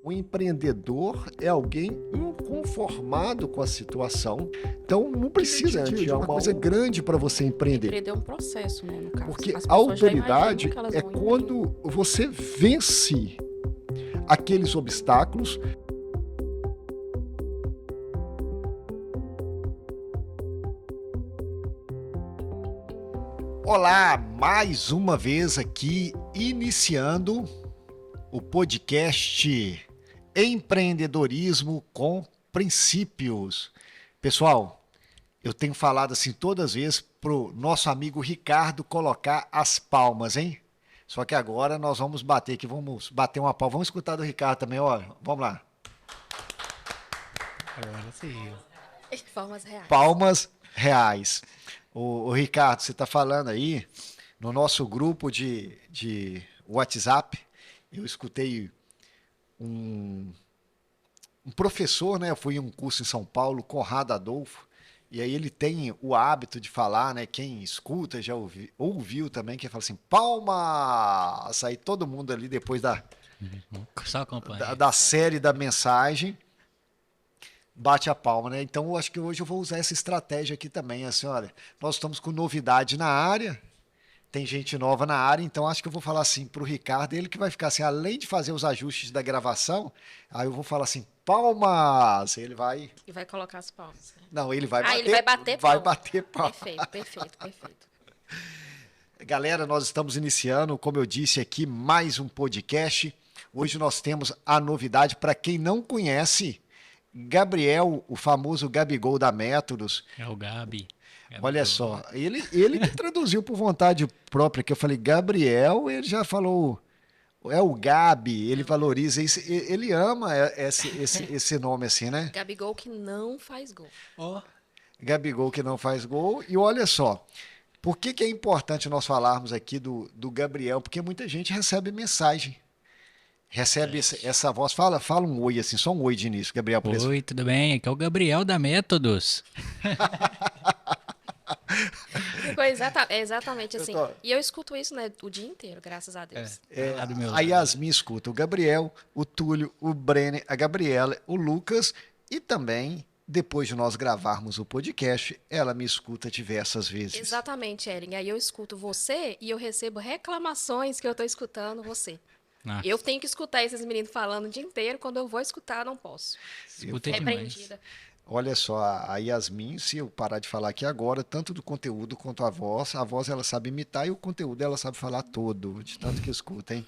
O empreendedor é alguém inconformado com a situação, então não precisa de uma coisa grande para você empreender. Empreender é um processo, né, no caso. Porque As a pessoas já autoridade imaginam que elas é vão quando você vence aqueles obstáculos. Olá, mais uma vez aqui, iniciando o podcast Empreendedorismo com Princípios. Pessoal, eu tenho falado assim todas as vezes pro nosso amigo Ricardo colocar as palmas, hein? Só que agora nós vamos bater aqui, vamos bater uma palma. Vamos escutar do Ricardo também, ó. Vamos lá. Agora sim. Palmas reais. Palmas reais. O Ricardo, você está falando aí no nosso grupo de WhatsApp. Eu escutei um professor, né? Eu fui em um curso em São Paulo, Conrado Adolfo, e aí ele tem o hábito de falar, né? Quem escuta já ouviu também, que ele fala assim, palmas! Aí todo mundo ali depois Só acompanha. da série da mensagem bate a palma, né? Então eu acho que hoje eu vou usar essa estratégia aqui também, assim, olha, nós estamos com novidade na área, tem gente nova na área, então acho que eu vou falar assim pro Ricardo, ele que vai ficar assim, além de fazer os ajustes da gravação, aí eu vou falar assim, palmas, ele vai... E vai colocar as palmas. Não, ele vai bater, ele vai bater vai palma. bater palma. Perfeito. Galera, nós estamos iniciando, como eu disse aqui, mais um podcast. Hoje nós temos a novidade para quem não conhece, Gabriel, o famoso Gabigol da Métodos. É o Gabi. Olha só, ele que traduziu por vontade própria, que eu falei Gabriel, ele já falou, é o Gabi, ele valoriza isso, ele ama esse nome assim, né? Gabigol que não faz gol. Ó, Gabigol que não faz gol. E olha só, por que é importante nós falarmos aqui do Gabriel? Porque muita gente recebe mensagem, recebe essa voz, fala um oi assim, só um oi de início, Gabriel. oi, tudo bem? Aqui é o Gabriel da Métodos. Ficou exatamente assim. E eu escuto isso, né, o dia inteiro, graças a Deus. Lá do meu A lado. Yasmin escuta o Gabriel, o Túlio, o Brenner, a Gabriela, o Lucas e também, depois de nós gravarmos o podcast, ela me escuta diversas vezes. Exatamente, Eren. Aí eu escuto você e eu recebo reclamações que eu tô escutando você. Ah, Eu tenho que escutar esses meninos falando o dia inteiro, quando eu vou escutar, não posso. escutei demais. Repreendida. Olha só, a Yasmin, se eu parar de falar aqui agora, tanto do conteúdo quanto a voz ela sabe imitar e o conteúdo ela sabe falar todo, de tanto que escuta, hein?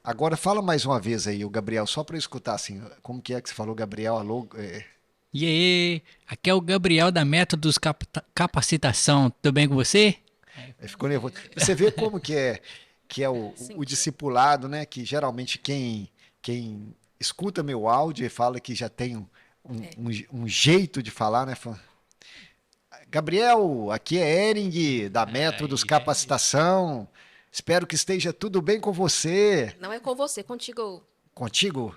Agora fala mais uma vez aí, o Gabriel, só para eu escutar assim, como que é que você falou, Gabriel? Alô? E aí, aqui é o Gabriel da Métodos Capacitação. Tudo bem com você? Ficou nervoso. Você vê como que é o discipulado, né? Que geralmente quem escuta meu áudio e fala que já tem um jeito de falar, né? Gabriel, aqui é Ering, da Métodos Capacitação. Espero que esteja tudo bem com você. Não é com você, contigo. Contigo?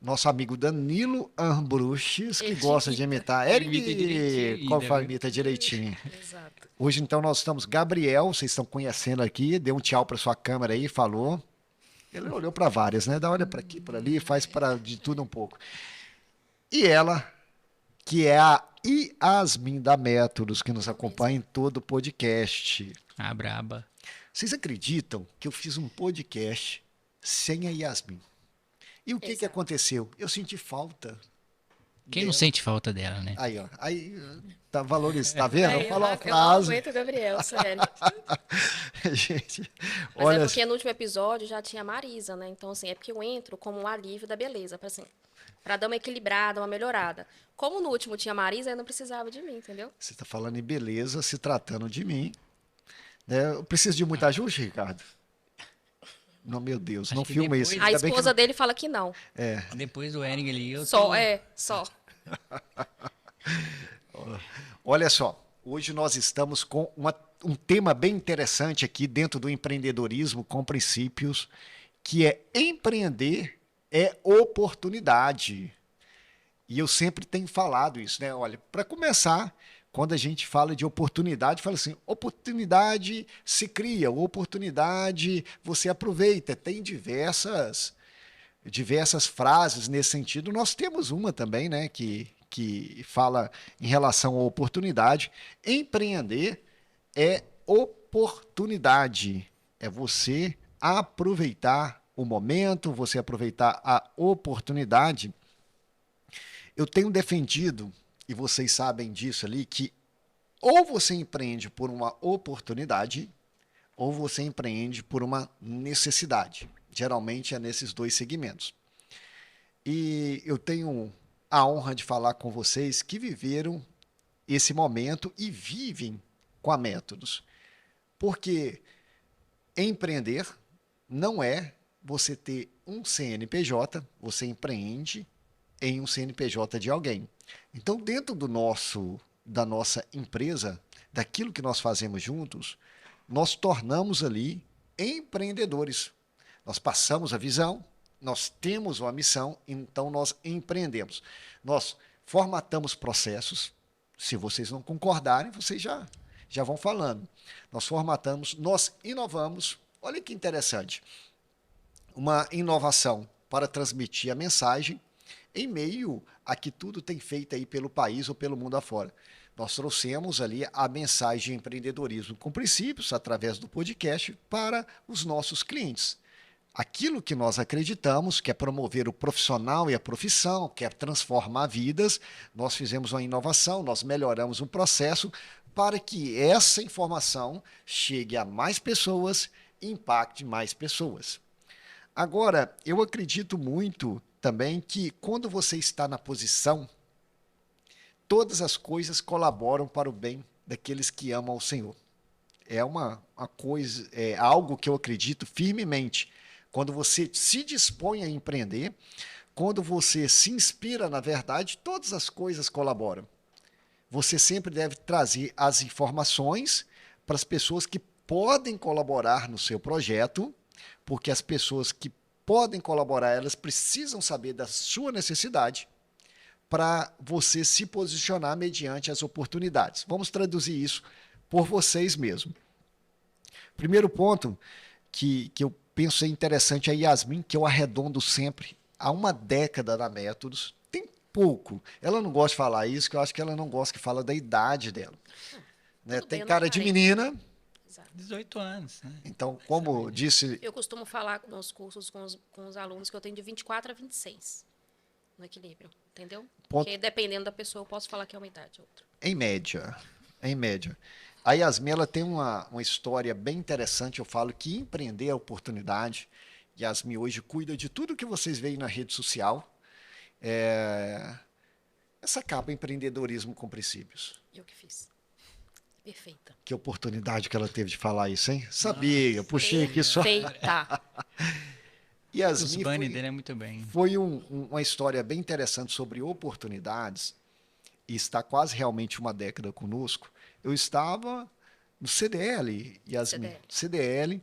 Nosso amigo Danilo Ambruches, que Ele gosta de imitar. Ele imita direitinho, Conforme né? imita direitinho. Exato. Hoje, então, nós estamos. Gabriel, vocês estão conhecendo aqui, deu um tchau para sua câmera aí, falou. Ele olhou para várias, né? Dá olha para aqui, para ali, faz para de tudo um pouco. E ela, que é a Yasmin da Métodos, que nos acompanha em todo o podcast. Ah, braba. Vocês acreditam que eu fiz um podcast sem a Yasmin? E o que Exato. aconteceu? Eu senti falta. Quem não sente falta dela, né? Aí, ó. Aí, tá valorizando. Tá vendo? Aí, Falou a eu não frase. aguento o Gabriel, sério. Gente, Mas olha. é porque no último episódio já tinha a Marisa, né? Então, assim, é porque eu entro como um alívio da beleza, pra dar uma equilibrada, uma melhorada. Como no último tinha a Marisa, eu não precisava de mim, entendeu? Você está falando em beleza, se tratando de mim. Né? Eu preciso de muito ajuste, Ricardo? Não, meu Deus, Acho não que filma depois- isso. A Ainda bem que esposa não- dele fala que não. Depois do Ering ali, eu Só, tô... só. Olha só, hoje nós estamos com um tema bem interessante aqui dentro do empreendedorismo com princípios, que é empreender é oportunidade. E eu sempre tenho falado isso, né? Olha, para começar, quando a gente fala de oportunidade, fala assim, oportunidade se cria, oportunidade você aproveita. Tem diversas diversas frases nesse sentido. Nós temos uma também, né, que fala em relação à oportunidade. Empreender é oportunidade. É você aproveitar o momento, você aproveitar a oportunidade. Eu tenho defendido, e vocês sabem disso ali, que ou você empreende por uma oportunidade, ou você empreende por uma necessidade. Geralmente é nesses dois segmentos. E eu tenho a honra de falar com vocês que viveram esse momento e vivem com a Métodos. Porque empreender não é você ter um CNPJ, você empreende em um CNPJ de alguém. Então, dentro da nossa empresa, daquilo que nós fazemos juntos, nós tornamos ali empreendedores. Nós passamos a visão, nós temos uma missão, então nós empreendemos. Nós formatamos processos. Se vocês não concordarem, vocês já vão falando. Nós formatamos, nós inovamos. Olha que interessante. Uma inovação para transmitir a mensagem em meio a que tudo tem feito aí pelo país ou pelo mundo afora. Nós trouxemos ali a mensagem de empreendedorismo com princípios, através do podcast, para os nossos clientes. Aquilo que nós acreditamos, que é promover o profissional e a profissão, que é transformar vidas, nós fizemos uma inovação, nós melhoramos o processo para que essa informação chegue a mais pessoas e impacte mais pessoas. Agora, eu acredito muito também que quando você está na posição, todas as coisas colaboram para o bem daqueles que amam ao Senhor. É uma coisa, é algo que eu acredito firmemente. Quando você se dispõe a empreender, quando você se inspira na verdade, todas as coisas colaboram. Você sempre deve trazer as informações para as pessoas que podem colaborar no seu projeto, porque as pessoas que podem colaborar, elas precisam saber da sua necessidade para você se posicionar mediante as oportunidades. Vamos traduzir isso por vocês mesmos. Primeiro ponto que eu penso é interessante é a Yasmin, que eu arredondo sempre, há uma década na Métodos, tem pouco. Ela não gosta de falar isso, que eu acho que ela não gosta que fala da idade dela. Né? Tem bem, cara de menina. Exato. 18 anos, né? Então, como disse... Eu costumo falar nos cursos com os alunos que eu tenho de 24 a 26 no equilíbrio, entendeu? Porque dependendo da pessoa, eu posso falar que é uma idade ou outra. Em média, em média. A Yasmin, ela tem uma história bem interessante. Eu falo que empreender é oportunidade. Yasmin hoje cuida de tudo que vocês veem na rede social. Essa capa empreendedorismo com princípios. Eu que fiz. Perfeita. Que oportunidade que ela teve de falar isso, hein? Sabia, puxei aqui só. Perfeita. Yasmin Os bunny dele é muito bem. foi uma história bem interessante sobre oportunidades e está quase realmente uma década conosco. Eu estava no CDL, Yasmin, CDL,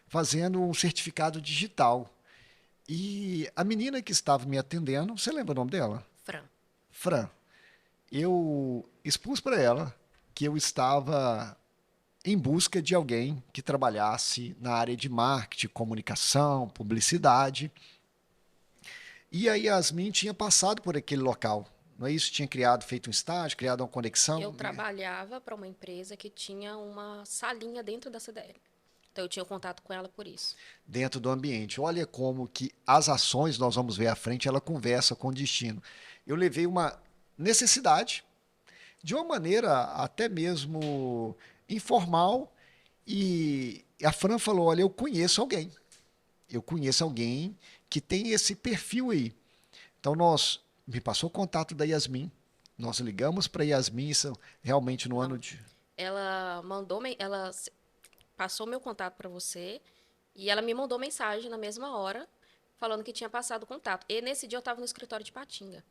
fazendo um certificado digital. E a menina que estava me atendendo, você lembra o nome dela? Fran. Fran. Eu expus para ela que eu estava em busca de alguém que trabalhasse na área de marketing, comunicação, publicidade. E a Yasmin tinha passado por aquele local. Não é isso? Tinha feito um estágio, criado uma conexão. Eu trabalhava para uma empresa que tinha uma salinha dentro da CDL. Então, eu tinha contato com ela por isso. Dentro do ambiente. Olha como que as ações, nós vamos ver à frente, ela conversa com o destino. Eu levei uma necessidade, de uma maneira até mesmo informal, e a Fran falou, olha, eu conheço alguém que tem esse perfil aí. Então, me passou o contato da Yasmin, nós ligamos para a Yasmin, isso realmente no ano de... Ela passou meu contato para você e ela me mandou mensagem na mesma hora, falando que tinha passado o contato. E nesse dia eu estava no escritório de Patinga.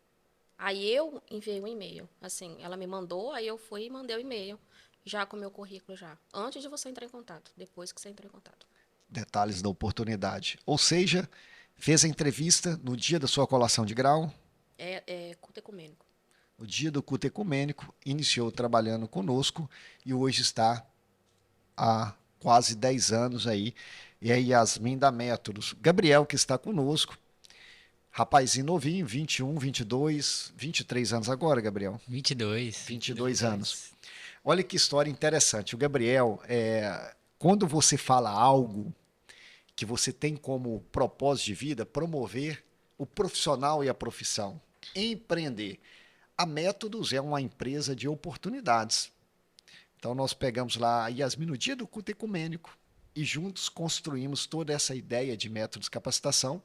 Aí eu enviei um e-mail, assim, ela me mandou, aí eu fui e mandei o e-mail, já com o meu currículo já, antes de você entrar em contato, depois que você entrou em contato. Detalhes da oportunidade. Ou seja, fez a entrevista no dia da sua colação de grau. Culto ecumênico. No dia do culto ecumênico, iniciou trabalhando conosco e hoje está há quase 10 anos aí. E a Yasmin da Métodos. Gabriel, que está conosco, Rapazinho novinho, 21, 22, 23 anos agora, Gabriel. 22. 22 anos. Olha que história interessante. O Gabriel, quando você fala algo que você tem como propósito de vida, promover o profissional e a profissão, empreender. A Métodos é uma empresa de oportunidades. Então nós pegamos lá a Yasmin no dia do culto ecumênico e juntos construímos toda essa ideia de métodos de capacitação,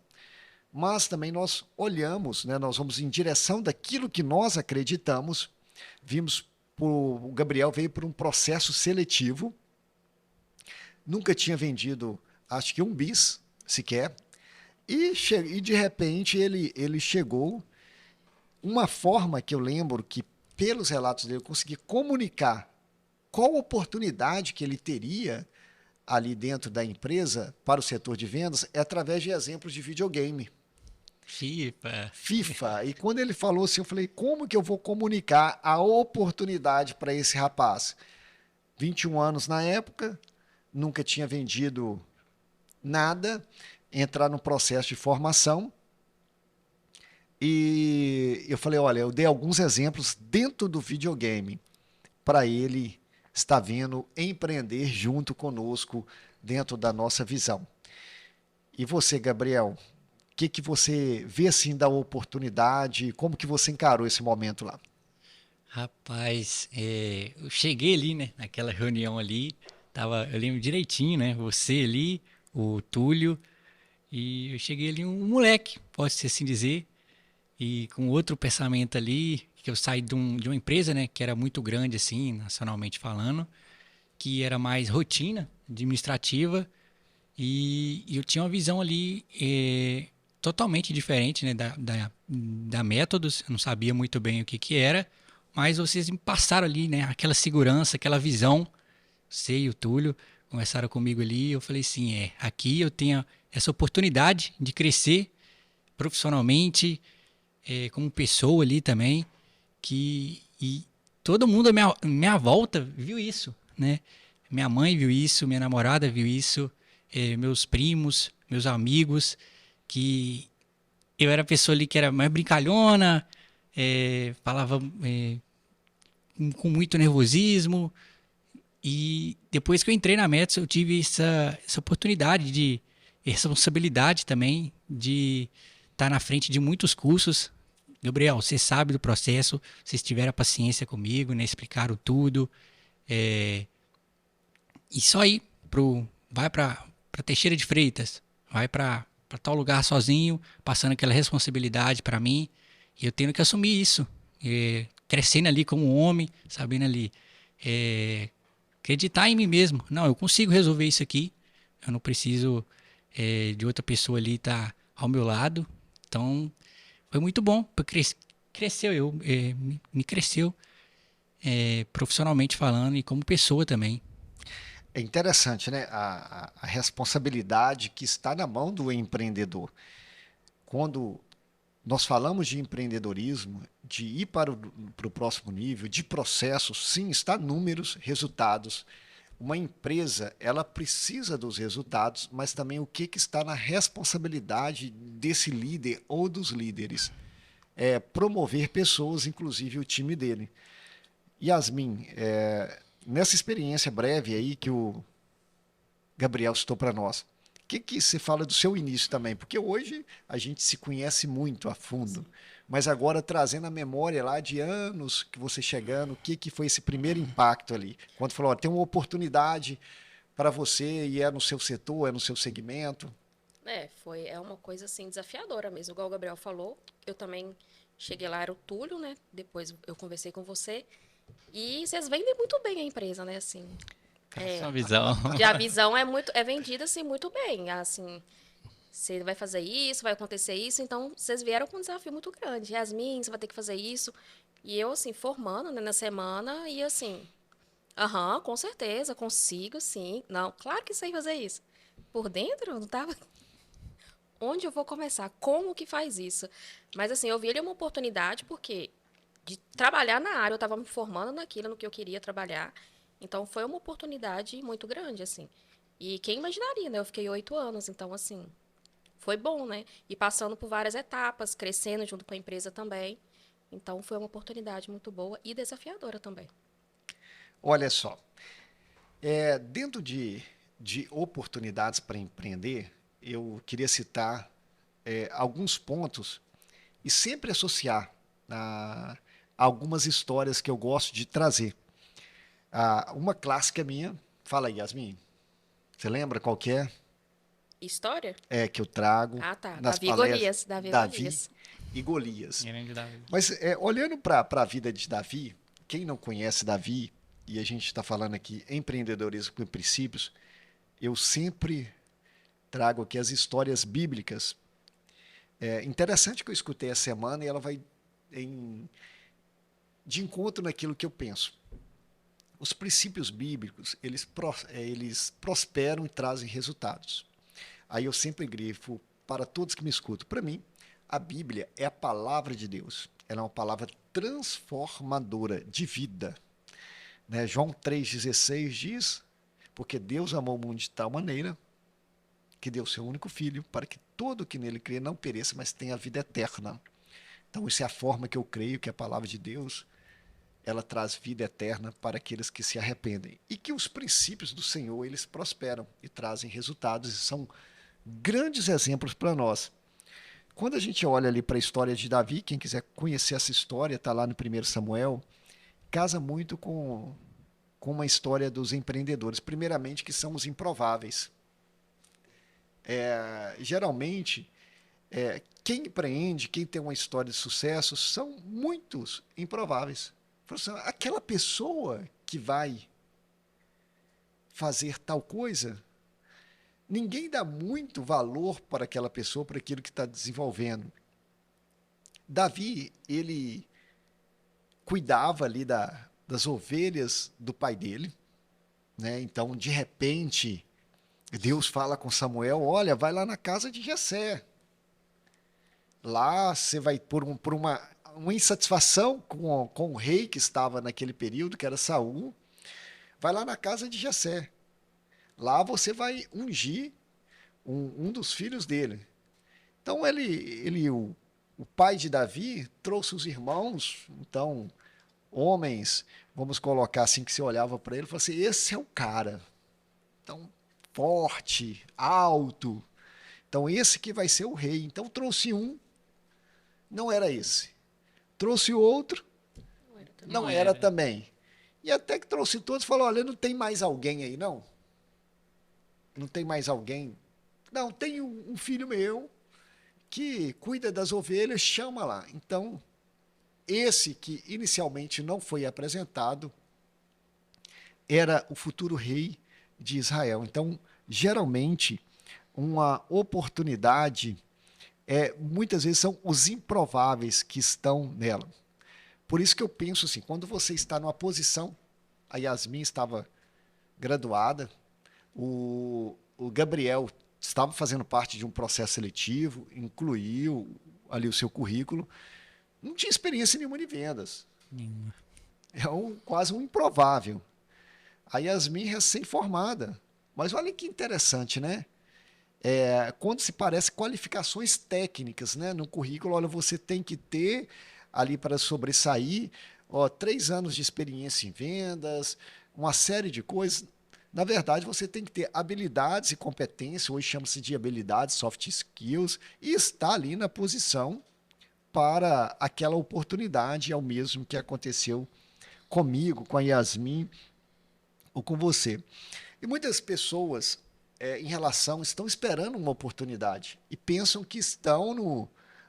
mas também nós olhamos, né, nós vamos em direção daquilo que nós acreditamos. O Gabriel veio por um processo seletivo, nunca tinha vendido, acho que um bis sequer, e de repente ele chegou. Uma forma que eu lembro que, pelos relatos dele, eu consegui comunicar qual oportunidade que ele teria ali dentro da empresa para o setor de vendas é através de exemplos de videogame. FIFA. E quando ele falou assim, eu falei, como que eu vou comunicar a oportunidade para esse rapaz? 21 anos na época, nunca tinha vendido nada, entrar no processo de formação. E eu falei, olha, eu dei alguns exemplos dentro do videogame para ele estar vindo empreender junto conosco dentro da nossa visão. E você, Gabriel, o que você vê assim da oportunidade? Como que você encarou esse momento lá? Rapaz, eu cheguei ali, né, naquela reunião ali, eu lembro direitinho, né, você ali, o Túlio, e eu cheguei ali um moleque, pode-se assim dizer, e com outro pensamento ali, que eu saí de uma empresa, né, que era muito grande assim, nacionalmente falando, que era mais rotina administrativa, e eu tinha uma visão ali totalmente diferente, né, da Métodos. Eu não sabia muito bem o que que era, mas vocês me passaram ali, né, aquela segurança, aquela visão. Você e o Túlio conversaram comigo ali, e eu falei assim, aqui eu tenho essa oportunidade de crescer profissionalmente, como pessoa ali também, e todo mundo à minha volta viu isso, né? Minha mãe viu isso, minha namorada viu isso, meus primos, meus amigos, que eu era a pessoa ali que era mais brincalhona, falava com muito nervosismo, e depois que eu entrei na Metos, eu tive essa oportunidade de responsabilidade também de estar na frente de muitos cursos. Gabriel, você sabe do processo, vocês tiveram a paciência comigo, né? Explicaram tudo. E só ir vai para Teixeira de Freitas, vai para tal lugar sozinho, passando aquela responsabilidade para mim, e eu tendo que assumir isso, crescendo ali como homem, sabendo ali acreditar em mim mesmo. Não, eu consigo resolver isso aqui. Eu não preciso de outra pessoa ali estar ao meu lado. Então, foi muito bom. Cresceu, me cresceu profissionalmente falando e como pessoa também. É interessante, né? A responsabilidade que está na mão do empreendedor. Quando nós falamos de empreendedorismo, de ir para o próximo nível, de processos, sim, está números, resultados. Uma empresa, ela precisa dos resultados, mas também o que está na responsabilidade desse líder ou dos líderes. É promover pessoas, inclusive o time dele. Yasmin, nessa experiência breve aí que o Gabriel citou para nós, o que você fala do seu início também? Porque hoje a gente se conhece muito a fundo, mas agora trazendo a memória lá de anos que você chegando, o que foi esse primeiro impacto ali? Quando falou, ó, tem uma oportunidade para você e é no seu setor, é no seu segmento. É uma coisa assim desafiadora mesmo, igual o Gabriel falou. Eu também cheguei lá, era o Túlio, né? Depois eu conversei com você. E vocês vendem muito bem a empresa, né? Assim, Essa visão. a visão é vendida assim muito bem, assim, você vai fazer isso, vai acontecer isso, então vocês vieram com um desafio muito grande. Yasmin, você vai ter que fazer isso. E eu assim formando, né, na semana e assim, aham, com certeza, consigo, sim. Não, claro que sei fazer isso. Por dentro, eu não tava. Onde eu vou começar? Como que faz isso? Mas assim, eu vi ele uma oportunidade porque de trabalhar na área, eu estava me formando naquilo, no que eu queria trabalhar. Então foi uma oportunidade muito grande, assim. E quem imaginaria, né? Eu fiquei 8 anos, então assim, foi bom, né? E passando por várias etapas, crescendo junto com a empresa também. Então, foi uma oportunidade muito boa e desafiadora também. Olha só, dentro de oportunidades para empreender, eu queria citar alguns pontos e sempre associar a algumas histórias que eu gosto de trazer. Uma clássica minha, fala aí, Yasmin, você lembra qual que é? História? Que eu trago Ah, tá. nas Davi e palestras, Golias. Davi e Davi Golias. e Golias. Grande Davi. Mas olhando para a vida de Davi, quem não conhece Davi, e a gente está falando aqui empreendedorismo com princípios, eu sempre trago aqui as histórias bíblicas. É interessante que eu escutei essa semana e ela vai de encontro naquilo que eu penso. Os princípios bíblicos, eles prosperam e trazem resultados. Aí eu sempre grifo para todos que me escutam. Para mim, a Bíblia é a palavra de Deus. Ela é uma palavra transformadora de vida. Né? João 3,16 diz: porque Deus amou o mundo de tal maneira que deu seu único filho para que todo que nele crê não pereça, mas tenha a vida eterna. Então, isso é a forma que eu creio que a palavra de Deus ela traz vida eterna para aqueles que se arrependem. E que os princípios do Senhor, eles prosperam e trazem resultados e são grandes exemplos para nós. Quando a gente olha ali para a história de Davi, quem quiser conhecer essa história, está lá no 1 Samuel, casa muito com uma história dos empreendedores. Primeiramente, que são os improváveis. Geralmente, quem empreende, quem tem uma história de sucesso, são muitos improváveis. Aquela pessoa que vai fazer tal coisa, ninguém dá muito valor para aquela pessoa, para aquilo que está desenvolvendo. Davi, ele cuidava ali das ovelhas do pai dele, né? Então, de repente, Deus fala com Samuel: olha, vai lá na casa de Jessé. Lá você vai, por uma insatisfação com o rei que estava naquele período, que era Saul, vai lá na casa de Jessé. Lá você vai ungir um dos filhos dele. Então o pai de Davi trouxe os irmãos, então homens, vamos colocar assim, que se olhava para ele e falava assim: esse é o cara. Então, forte, alto. Então, esse que vai ser o rei. Então, trouxe um, não era esse. Trouxe o outro, não era também. E até que trouxe todos, falou: olha, não tem mais alguém aí, não? Não tem mais alguém? Não, tem um filho meu que cuida das ovelhas, chama lá. Então, esse que inicialmente não foi apresentado era o futuro rei de Israel. Então, geralmente, uma oportunidade, muitas vezes são os improváveis que estão nela. Por isso que eu penso assim, quando você está numa posição, a Yasmin estava graduada, o Gabriel estava fazendo parte de um processo seletivo, incluiu ali o seu currículo, não tinha experiência nenhuma de vendas. Nenhuma. Quase um improvável. A Yasmin recém-formada. Mas olha que interessante, né? Quando se parece qualificações técnicas, né? No currículo, olha, você tem que ter ali para sobressair, 3 anos de experiência em vendas, uma série de coisas. Na verdade, você tem que ter habilidades e competências, hoje chama-se de habilidades, soft skills, e está ali na posição para aquela oportunidade, é o mesmo que aconteceu comigo, com a Yasmin ou com você. E muitas pessoas, em relação, estão esperando uma oportunidade e pensam que estão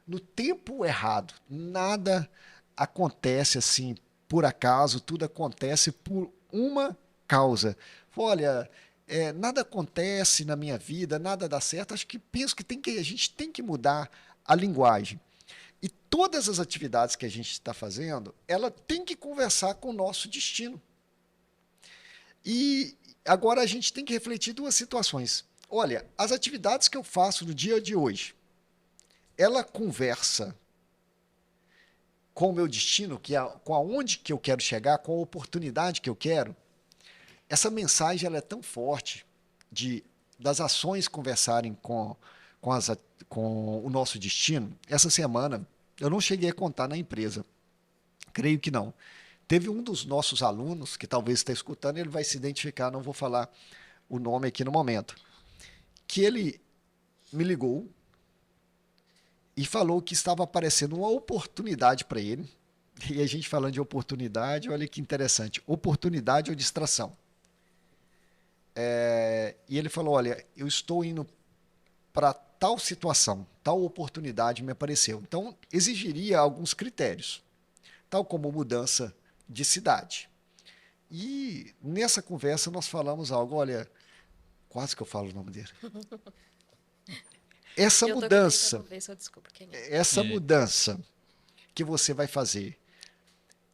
no tempo errado. Nada acontece assim por acaso, tudo acontece por uma causa. Olha, nada acontece na minha vida, nada dá certo. Acho que penso que a gente tem que mudar a linguagem. E todas as atividades que a gente está fazendo, ela tem que conversar com o nosso destino. E agora a gente tem que refletir 2 situações. Olha, as atividades que eu faço no dia de hoje, ela conversa com o meu destino, com aonde que eu quero chegar, com a oportunidade que eu quero. Essa mensagem ela é tão forte das ações conversarem com com o nosso destino, essa semana eu não cheguei a contar na empresa, creio que não. Teve um dos nossos alunos, que talvez está escutando, ele vai se identificar, não vou falar o nome aqui no momento, que ele me ligou e falou que estava aparecendo uma oportunidade para ele. E a gente falando de oportunidade, olha que interessante, oportunidade ou distração. E ele falou, olha, eu estou indo para tal situação, tal oportunidade me apareceu. Então, exigiria alguns critérios, tal como mudança de cidade. E nessa conversa nós falamos algo, olha, quase que eu falo o nome dele. Essa Eu tô aqui mudança, tentando ver se eu descubro quem é. essa mudança que você vai fazer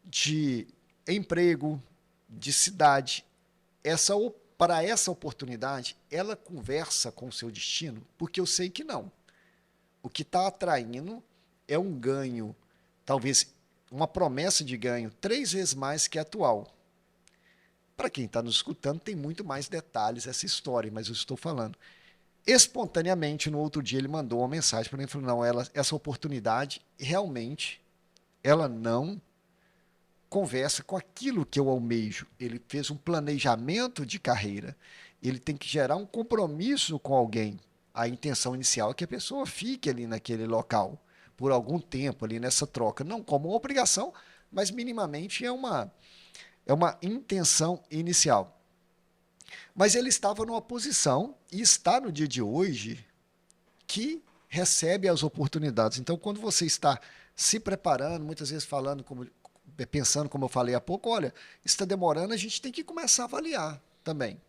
de emprego, de cidade, para essa oportunidade, ela conversa com o seu destino, porque eu sei que não. O que está atraindo é um ganho, talvez uma promessa de ganho 3 vezes mais que a atual. Para quem está nos escutando, tem muito mais detalhes essa história, mas eu estou falando. Espontaneamente, no outro dia, ele mandou uma mensagem para mim e falou: não, essa oportunidade realmente ela não conversa com aquilo que eu almejo. Ele fez um planejamento de carreira. Ele tem que gerar um compromisso com alguém. A intenção inicial é que a pessoa fique ali naquele local por algum tempo, ali nessa troca. Não como uma obrigação, mas minimamente é uma intenção inicial. Mas ele estava numa posição, e está no dia de hoje, que recebe as oportunidades. Então, quando você está se preparando, muitas vezes pensando, como eu falei há pouco, olha, está demorando, a gente tem que começar a avaliar também.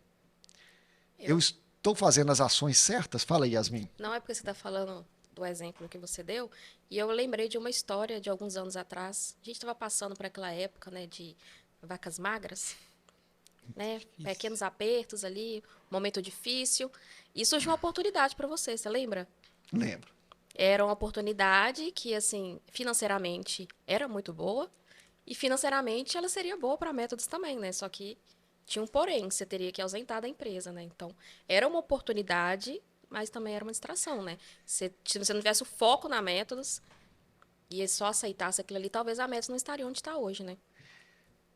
Eu estou fazendo as ações certas? Fala aí, Yasmin. Não é porque você está falando do exemplo que você deu, e eu lembrei de uma história de alguns anos atrás. A gente estava passando por aquela época, né, de vacas magras, né, pequenos apertos ali, momento difícil, e surgiu uma oportunidade para você lembra? Lembro. Era uma oportunidade que, assim, financeiramente era muito boa, e financeiramente ela seria boa para métodos também, né? Só que tinha um porém, você teria que ausentar da empresa, né? Então, era uma oportunidade, mas também era uma distração, né? Se você não tivesse o foco na métodos e só aceitasse aquilo ali, talvez a métodos não estaria onde está hoje, né?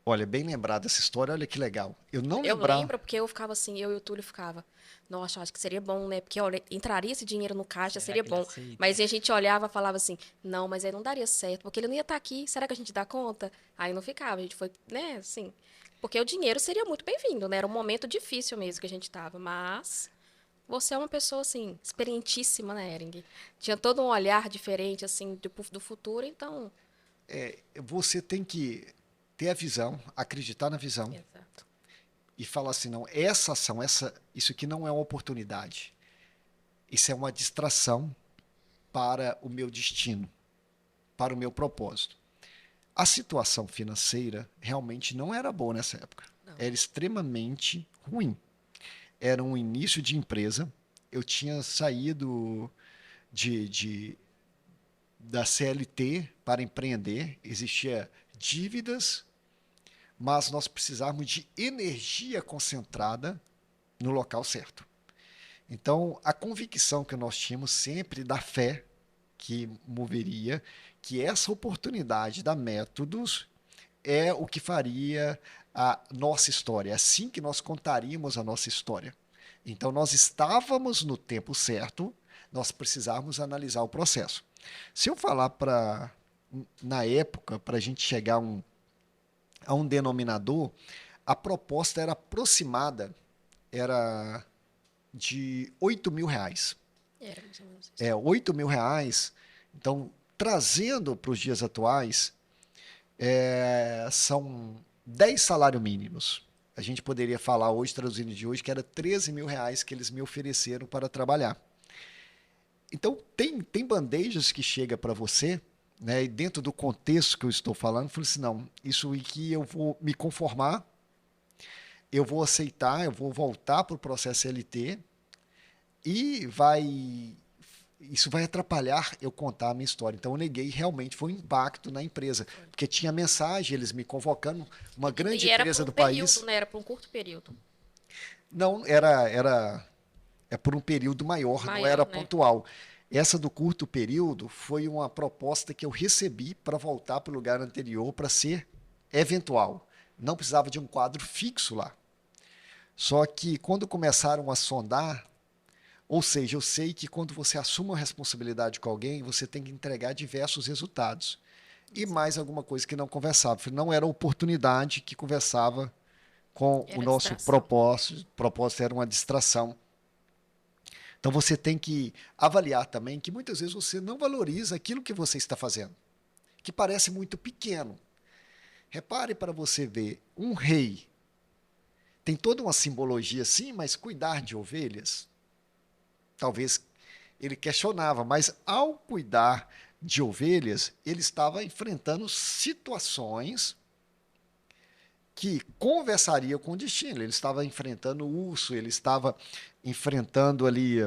Olha, bem lembrado essa história, olha que legal. Eu não Eu lembrava. lembro porque eu ficava assim, eu e o Túlio ficava, nossa, acho que seria bom, né? Porque olha, entraria esse dinheiro no caixa, Será seria que ele bom. aceita? Mas a gente olhava e falava assim, não, mas aí não daria certo, porque ele não ia estar aqui, será que a gente dá conta? Aí não ficava, a gente foi, né, assim. Porque o dinheiro seria muito bem-vindo, né? Era um momento difícil mesmo que a gente estava, mas você é uma pessoa, assim, experientíssima, né, Ering? Tinha todo um olhar diferente, assim, do futuro, então. Você tem que ter a visão, acreditar na visão Exato. e falar assim, não, essa ação, isso aqui não é uma oportunidade. Isso é uma distração para o meu destino, para o meu propósito. A situação financeira realmente não era boa nessa época. Não. Era extremamente ruim. Era um início de empresa. Eu tinha saído de da CLT para empreender. Existia dívidas, mas nós precisávamos de energia concentrada no local certo. Então, a convicção que nós tínhamos sempre da fé que moveria, que essa oportunidade da Métodos é o que faria a nossa história, é assim que nós contaríamos a nossa história. Então, nós estávamos no tempo certo, nós precisávamos analisar o processo. Se eu falar na época, para a gente chegar a um denominador, a proposta era aproximada, era de R$ 8.000. Era mais ou menos isso. R$ 8.000. Então, trazendo para os dias atuais, são 10 salários mínimos. A gente poderia falar hoje, traduzindo de hoje, que era R$ 13.000 que eles me ofereceram para trabalhar. Então, tem bandejas que chega para você, né, e dentro do contexto que eu estou falando, eu falei assim, não, isso aqui eu vou me conformar, eu vou aceitar, eu vou voltar para o processo LT e isso vai atrapalhar eu contar a minha história. Então eu neguei, realmente foi um impacto na empresa, porque tinha mensagem, eles me convocando, uma grande E era empresa por do um período, país. né? Era por um curto período. Não, era é por um período maior, não Maior, era né? pontual. Essa do curto período foi uma proposta que eu recebi para voltar para o lugar anterior para ser eventual. Não precisava de um quadro fixo lá. Só que quando começaram a sondar, ou seja, eu sei que quando você assume uma responsabilidade com alguém, você tem que entregar diversos resultados. E mais alguma coisa que não conversava. Não era a oportunidade que conversava com o Era nosso distração. propósito. O propósito era uma distração. Então você tem que avaliar também que muitas vezes você não valoriza aquilo que você está fazendo, que parece muito pequeno. Repare para você ver, um rei tem toda uma simbologia sim, mas cuidar de ovelhas, talvez ele questionava, mas ao cuidar de ovelhas, ele estava enfrentando situações que conversaria com o destino. Ele estava enfrentando o urso, ele estava enfrentando ali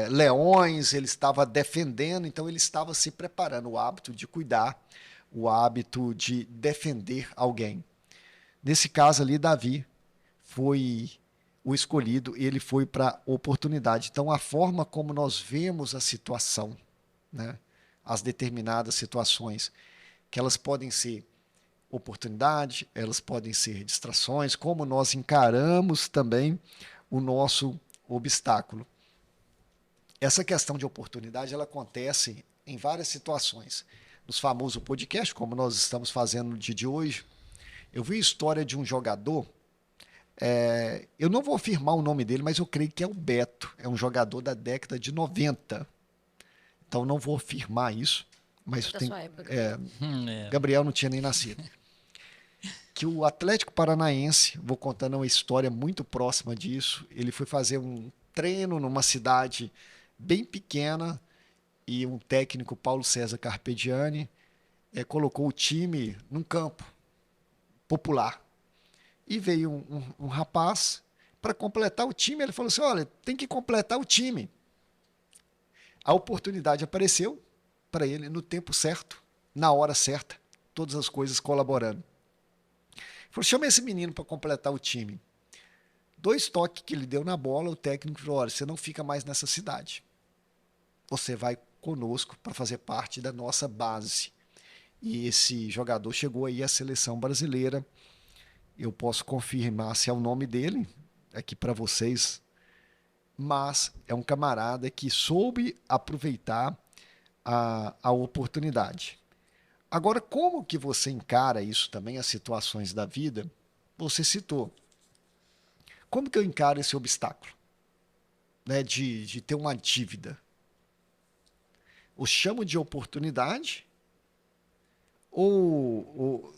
leões, ele estava defendendo, então ele estava se preparando, o hábito de cuidar, o hábito de defender alguém. Nesse caso ali, Davi foi o escolhido, ele foi para a oportunidade. Então, a forma como nós vemos a situação, né, as determinadas situações, que elas podem ser oportunidade, elas podem ser distrações, como nós encaramos também o nosso obstáculo. Essa questão de oportunidade, ela acontece em várias situações. Nos famosos podcasts, como nós estamos fazendo no dia de hoje, eu vi a história de um jogador, eu não vou afirmar o nome dele, mas eu creio que é o Beto, é um jogador da década de 90. Então não vou afirmar isso, mas Da tem, sua época, Gabriel. É. Gabriel não tinha nem nascido. Que o Atlético Paranaense, vou contando uma história muito próxima disso, ele foi fazer um treino numa cidade bem pequena e um técnico, Paulo César Carpegiani, colocou o time num campo popular. E veio um rapaz para completar o time. Ele falou assim: olha, tem que completar o time. A oportunidade apareceu para ele no tempo certo, na hora certa, todas as coisas colaborando. Ele falou: chama esse menino para completar o time. 2 toques que ele deu na bola, o técnico falou: olha, você não fica mais nessa cidade. Você vai conosco para fazer parte da nossa base. E esse jogador chegou aí à seleção brasileira. Eu posso confirmar se é o nome dele aqui para vocês, mas é um camarada que soube aproveitar a oportunidade. Agora, como que você encara isso também, as situações da vida? Você citou. Como que eu encaro esse obstáculo, né, de ter uma dívida? Eu chamo de oportunidade ou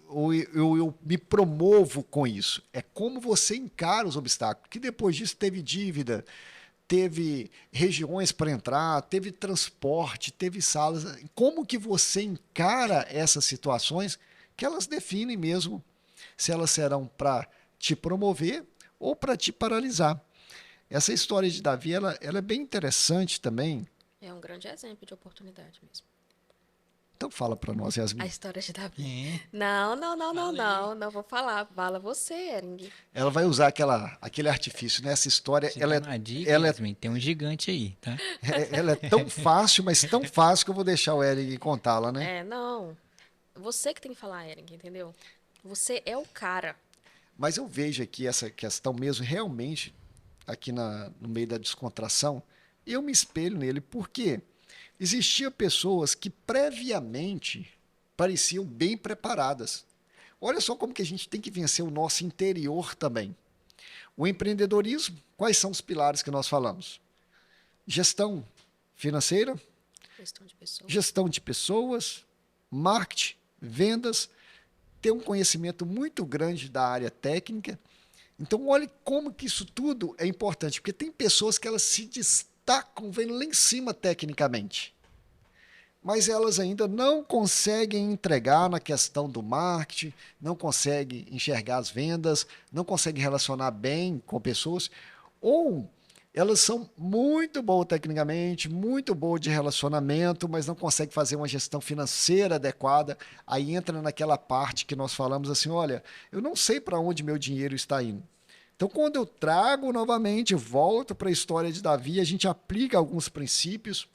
eu me promovo com isso? É como você encara os obstáculos. Que depois disso teve dívida, teve regiões para entrar, teve transporte, teve salas. Como que você encara essas situações que elas definem mesmo se elas serão para te promover ou para te paralisar? Essa história de Davi, ela é bem interessante também. É um grande exemplo de oportunidade mesmo. Então fala para nós, A Yasmin. história de Davi. É, Não, não, não, não, fala não. aí. Não vou falar. Fala você, Ering. Ela vai usar aquele artifício, né? Essa história, Você tá na dica, ela é, Yasmin? Tem um gigante aí, tá? ela é tão fácil, mas tão fácil que eu vou deixar o Eric contá-la, né? É, não. Você que tem que falar, Ering, entendeu? Você é o cara. Mas eu vejo aqui essa questão mesmo, realmente, aqui no meio da descontração, eu me espelho nele, porque existiam pessoas que previamente pareciam bem preparadas. Olha só como que a gente tem que vencer o nosso interior também. O empreendedorismo, quais são os pilares que nós falamos? Gestão financeira, Questão de pessoa. gestão de pessoas, marketing, vendas, ter um conhecimento muito grande da área técnica. Então, olhe como que isso tudo é importante, porque tem pessoas que elas se destacam vendo lá em cima tecnicamente, mas elas ainda não conseguem entregar na questão do marketing, não conseguem enxergar as vendas, não conseguem relacionar bem com pessoas, ou elas são muito boas tecnicamente, muito boas de relacionamento, mas não conseguem fazer uma gestão financeira adequada. Aí entra naquela parte que nós falamos assim: olha, eu não sei para onde meu dinheiro está indo. Então, quando eu trago novamente, volto para a história de Davi, a gente aplica alguns princípios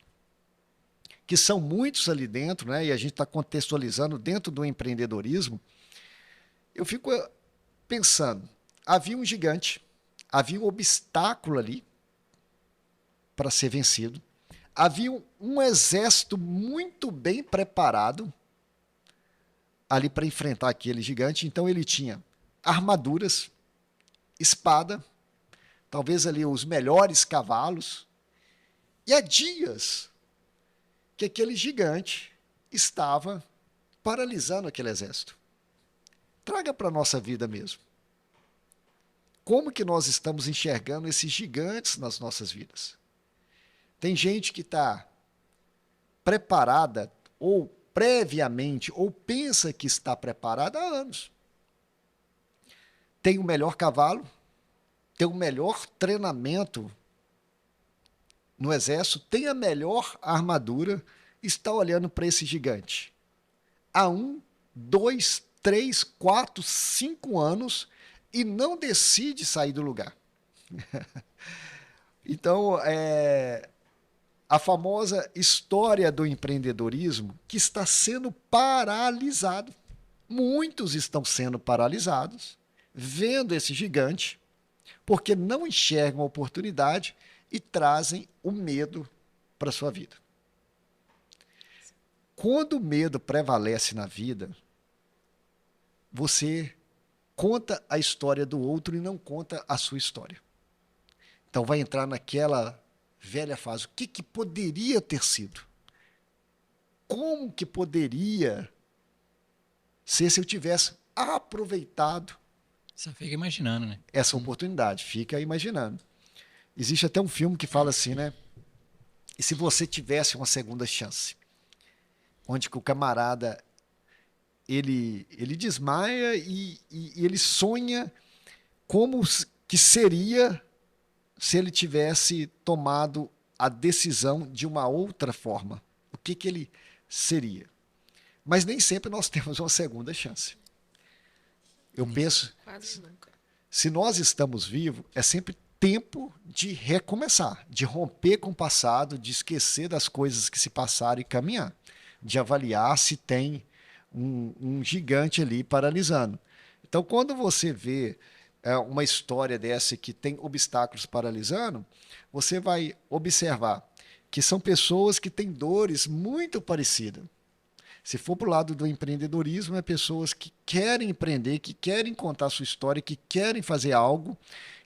que são muitos ali dentro, né? E a gente está contextualizando dentro do empreendedorismo. Eu fico pensando, havia um gigante, havia um obstáculo ali para ser vencido, havia um exército muito bem preparado ali para enfrentar aquele gigante. Então ele tinha armaduras, espada, talvez ali os melhores cavalos, e há dias que aquele gigante estava paralisando aquele exército. Traga para a nossa vida mesmo. Como que nós estamos enxergando esses gigantes nas nossas vidas? Tem gente que está preparada ou previamente, ou pensa que está preparada há anos. Tem o melhor cavalo, tem o melhor treinamento no exército, tem a melhor armadura, está olhando para esse gigante. Há 1, 2, 3, 4, 5 anos e não decide sair do lugar. Então, a famosa história do empreendedorismo que está sendo paralisado. Muitos estão sendo paralisados, vendo esse gigante, porque não enxergam a oportunidade e trazem o medo para a sua vida. Quando o medo prevalece na vida, você conta a história do outro e não conta a sua história. Então vai entrar naquela velha fase. O que poderia ter sido? Como que poderia ser se eu tivesse aproveitado Só fica imaginando, né? essa oportunidade? Fica imaginando. Existe até um filme que fala assim, né? E se você tivesse uma segunda chance? Onde que o camarada ele desmaia e ele sonha como que seria se ele tivesse tomado a decisão de uma outra forma. O que ele seria? Mas nem sempre nós temos uma segunda chance. Eu penso, Quase nunca. se nós estamos vivos, é sempre tempo de recomeçar, de romper com o passado, de esquecer das coisas que se passaram e caminhar, de avaliar se tem um gigante ali paralisando. Então, quando você vê uma história dessa que tem obstáculos paralisando, você vai observar que são pessoas que têm dores muito parecidas. Se for para o lado do empreendedorismo, é pessoas que querem empreender, que querem contar sua história, que querem fazer algo,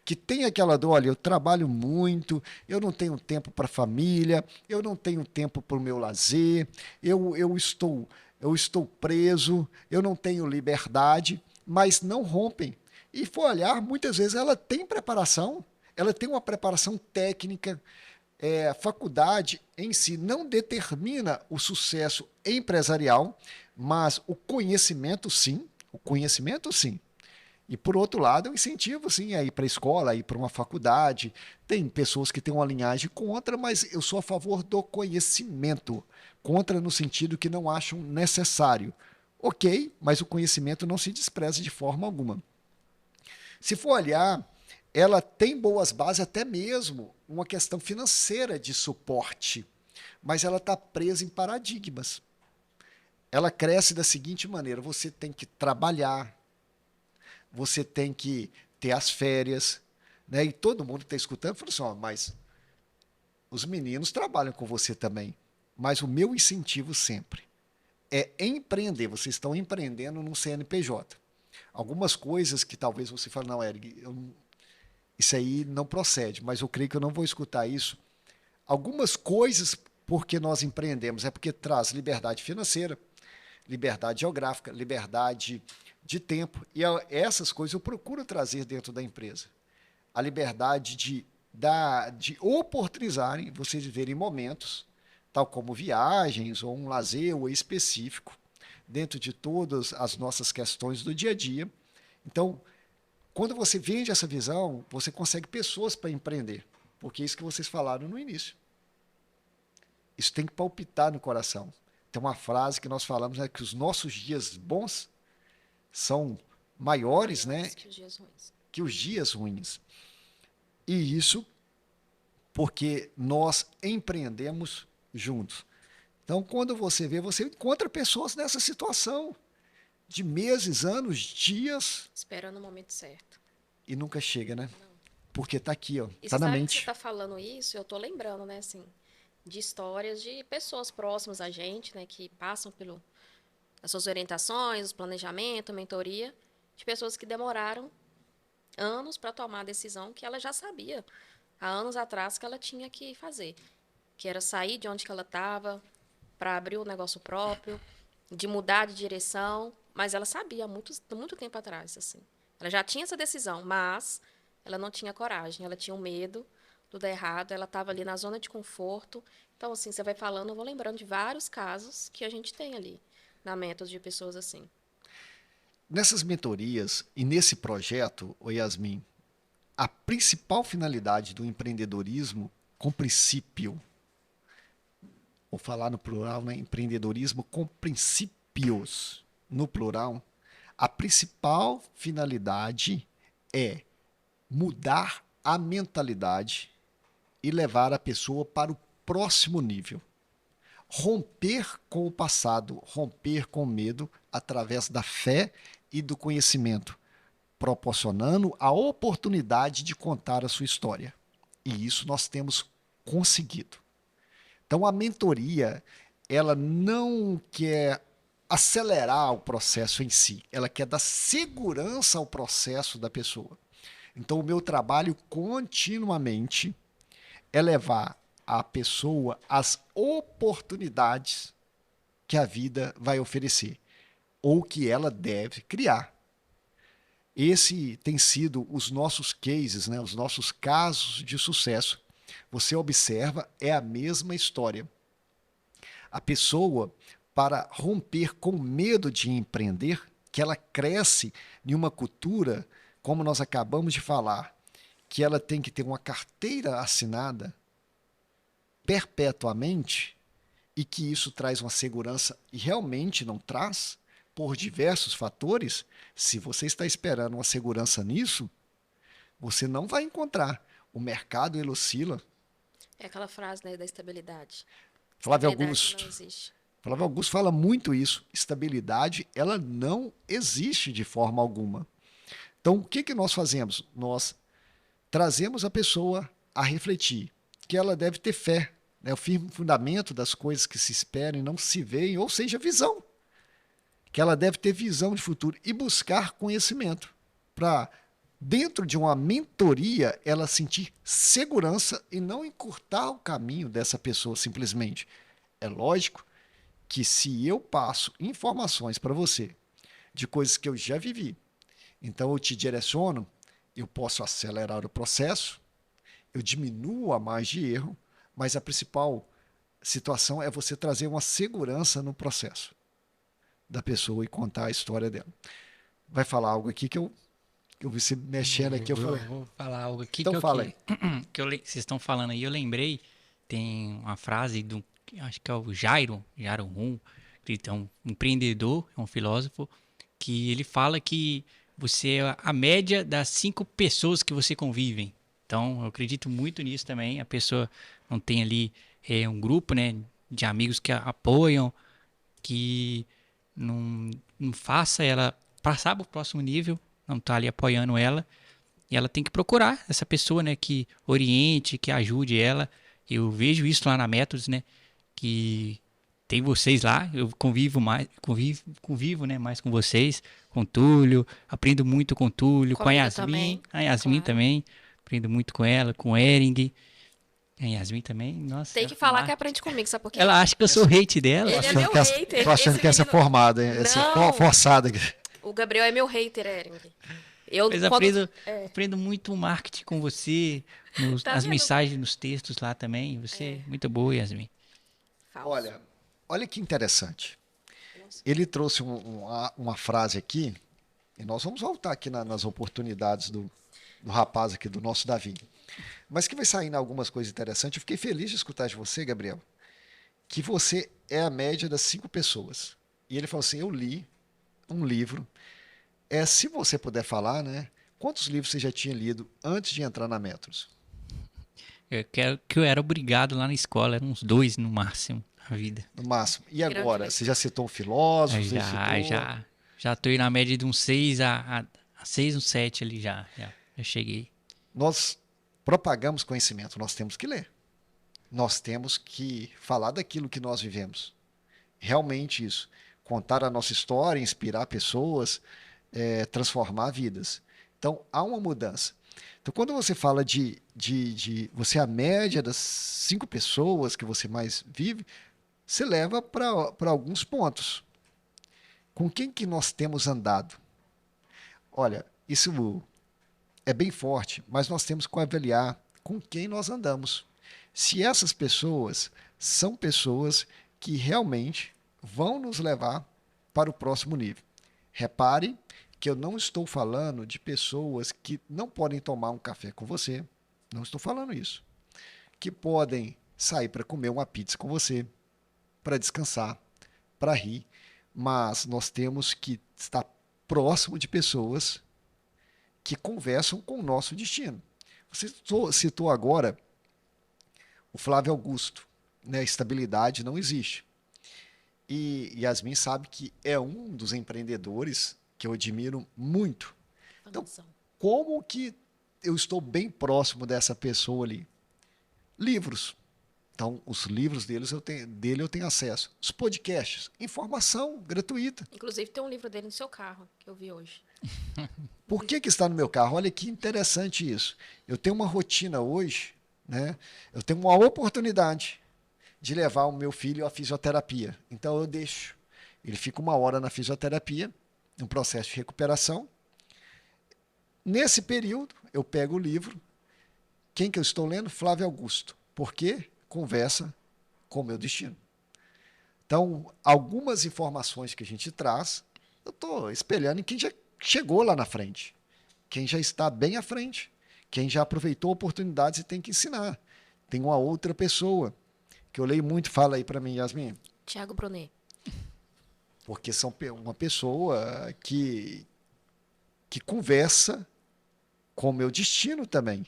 que tem aquela dor, olha, eu trabalho muito, eu não tenho tempo para a família, eu não tenho tempo para o meu lazer, eu estou preso, eu não tenho liberdade, mas não rompem. E for olhar, muitas vezes ela tem preparação, ela tem uma preparação técnica, a faculdade em si não determina o sucesso empresarial, mas o conhecimento sim, o conhecimento sim. E por outro lado, eu incentivo sim a ir para a escola, a ir para uma faculdade. Tem pessoas que têm uma linhagem contra, mas eu sou a favor do conhecimento. Contra no sentido que não acham necessário. Ok, mas o conhecimento não se despreza de forma alguma. Se for olhar, ela tem boas bases, até mesmo uma questão financeira de suporte, mas ela está presa em paradigmas. Ela cresce da seguinte maneira: você tem que trabalhar, você tem que ter as férias, né? E todo mundo que está escutando falou assim: mas os meninos trabalham com você também. Mas o meu incentivo sempre é empreender. Vocês estão empreendendo num CNPJ. Algumas coisas que talvez você fale, não, Eric, isso aí não procede, mas eu creio que eu não vou escutar isso. Algumas coisas, porque nós empreendemos, é porque traz liberdade financeira, liberdade geográfica, liberdade de tempo. E essas coisas eu procuro trazer dentro da empresa. A liberdade de oportunizarem vocês viverem momentos, tal como viagens ou um lazer ou específico, dentro de todas as nossas questões do dia a dia. Então, quando você vende essa visão, você consegue pessoas para empreender, porque é isso que vocês falaram no início. Isso tem que palpitar no coração. Tem uma frase que nós falamos, que os nossos dias bons são maiores, né, Que os dias ruins. que os dias ruins. E isso porque nós empreendemos juntos. Então, quando você vê, você encontra pessoas nessa situação de meses, anos, dias Esperando o momento certo. e nunca chega, né? Não. Porque tá aqui, ó, E tá você na sabe que você mente. tá falando isso, eu tô lembrando, né, assim, de histórias de pessoas próximas a gente, né, que passam pelo as suas orientações, os planejamento, mentoria, de pessoas que demoraram anos para tomar a decisão que ela já sabia há anos atrás que ela tinha que fazer, que era sair de onde que ela estava para abrir um negócio próprio, de mudar de direção, mas ela sabia há muito tempo atrás, assim. Ela já tinha essa decisão, mas ela não tinha coragem, ela tinha um medo do dar errado, ela estava ali na zona de conforto. Então, assim, você vai falando, eu vou lembrando de vários casos que a gente tem ali na Mentos de pessoas assim. Nessas mentorias e nesse projeto, ô Yasmin, a principal finalidade do empreendedorismo com princípio, vou falar no plural, né? Empreendedorismo com princípios no plural, a principal finalidade é mudar a mentalidade e levar a pessoa para o próximo nível. Romper com o passado, romper com o medo através da fé e do conhecimento, proporcionando a oportunidade de contar a sua história. E isso nós temos conseguido. Então a mentoria, ela não quer acelerar o processo em si, ela quer dar segurança ao processo da pessoa. Então o meu trabalho continuamente é levar a pessoa às oportunidades que a vida vai oferecer ou que ela deve criar. Esse tem sido os nossos cases, né, os nossos casos de sucesso. Você observa, é a mesma história. A pessoa, para romper com medo de empreender, que ela cresce em uma cultura, como nós acabamos de falar, que ela tem que ter uma carteira assinada perpetuamente e que isso traz uma segurança e realmente não traz, por diversos fatores, se você está esperando uma segurança nisso, você não vai encontrar. O mercado ele oscila. É aquela frase, né, da estabilidade. Flávio Estabilidade não Augusto. existe. Flávio Augusto fala muito isso. Estabilidade, ela não existe de forma alguma. Então, o que, que nós fazemos? Nós trazemos a pessoa a refletir que ela deve ter fé, né? O firme fundamento das coisas que se esperam e não se veem, ou seja, visão. Que ela deve ter visão de futuro e buscar conhecimento para, dentro de uma mentoria, ela sentir segurança e não encurtar o caminho dessa pessoa simplesmente. É lógico que se eu passo informações para você de coisas que eu já vivi, então eu te direciono, eu posso acelerar o processo, eu diminuo a margem de erro, mas a principal situação é você trazer uma segurança no processo da pessoa e contar a história dela. Vai falar algo aqui que eu vi você mexendo aqui, eu falei, Vou falar algo aqui então fala aí. vocês estão falando aí, eu lembrei, tem uma frase do, acho que é o Jairo Rum, que é um empreendedor, é um filósofo, que ele fala que você é a média das 5 pessoas que você convivem. Então, eu acredito muito nisso também. A pessoa não tem ali um grupo, né, de amigos que a apoiam, que não faça ela passar para o próximo nível, não tá ali apoiando ela. E ela tem que procurar essa pessoa, né, que oriente, que ajude ela. Eu vejo isso lá na Métodos, né, que tem vocês lá, eu convivo, né, mais com vocês, com o Túlio, aprendo muito com o Túlio, com Comigo também, a Yasmin claro. também, aprendo muito com ela, com o Ering, a Yasmin também, nossa, Tem que falar que aprende comigo, sabe por quê? ela acha que eu sou hate dela. Ele é meu hater. Tô achando Esse que essa é menino- formada, hein? Essa Não. forçada. O Gabriel é meu hater, Ering. Eu, Mas quando... aprendo muito marketing com você, Tá as vendo? mensagens nos textos lá também. Você é muito boa, Yasmin. Falso. Olha que interessante. Nossa. Ele trouxe uma frase aqui, e nós vamos voltar aqui nas oportunidades do rapaz aqui, do nosso Davi. Mas que vai saindo algumas coisas interessantes. Eu fiquei feliz de escutar de você, Gabriel, que você é a média das 5 pessoas. E ele falou assim: eu li um livro. Se você puder falar, né? Quantos livros você já tinha lido antes de entrar na Metros? Que eu era obrigado lá na escola, eram uns 2 no máximo na vida. No máximo. E Grande agora? leitor. Você já citou um filósofo? Você Já, citou... já tô aí na média de uns 6 a 6, uns 7 ali já cheguei. Nós propagamos conhecimento, nós temos que ler. Nós temos que falar daquilo que nós vivemos. Realmente isso. Contar a nossa história, inspirar pessoas, transformar vidas. Então, há uma mudança. Então, quando você fala de você é a média das 5 pessoas que você mais vive, você leva para alguns pontos. Com quem que nós temos andado? Olha, isso é bem forte, mas nós temos que avaliar com quem nós andamos. Se essas pessoas são pessoas que realmente vão nos levar para o próximo nível. Repare que eu não estou falando de pessoas que não podem tomar um café com você. Não estou falando isso. Que podem sair para comer uma pizza com você, para descansar, para rir. Mas nós temos que estar próximo de pessoas que conversam com o nosso destino. Você citou agora o Flávio Augusto, né? Estabilidade não existe. E Yasmin sabe que é um dos empreendedores que eu admiro muito. Então, como que eu estou bem próximo dessa pessoa ali? Livros. Então, os livros dele eu tenho acesso. Os podcasts, informação gratuita. Inclusive, tem um livro dele no seu carro, que eu vi hoje. Por que está no meu carro? Olha que interessante isso. Eu tenho uma rotina hoje, né? Eu tenho uma oportunidade de levar o meu filho à fisioterapia. Então eu deixo. Ele fica 1 hora na fisioterapia, no processo de recuperação. Nesse período, eu pego o livro. Quem que eu estou lendo? Flávio Augusto. Por quê? Conversa com o meu destino. Então, algumas informações que a gente traz, eu estou espelhando em quem já chegou lá na frente, quem já está bem à frente, quem já aproveitou oportunidades e tem que ensinar. Tem uma outra pessoa que eu leio muito, fala aí para mim, Yasmin. Tiago Brunet. Porque são uma pessoa que conversa com o meu destino também.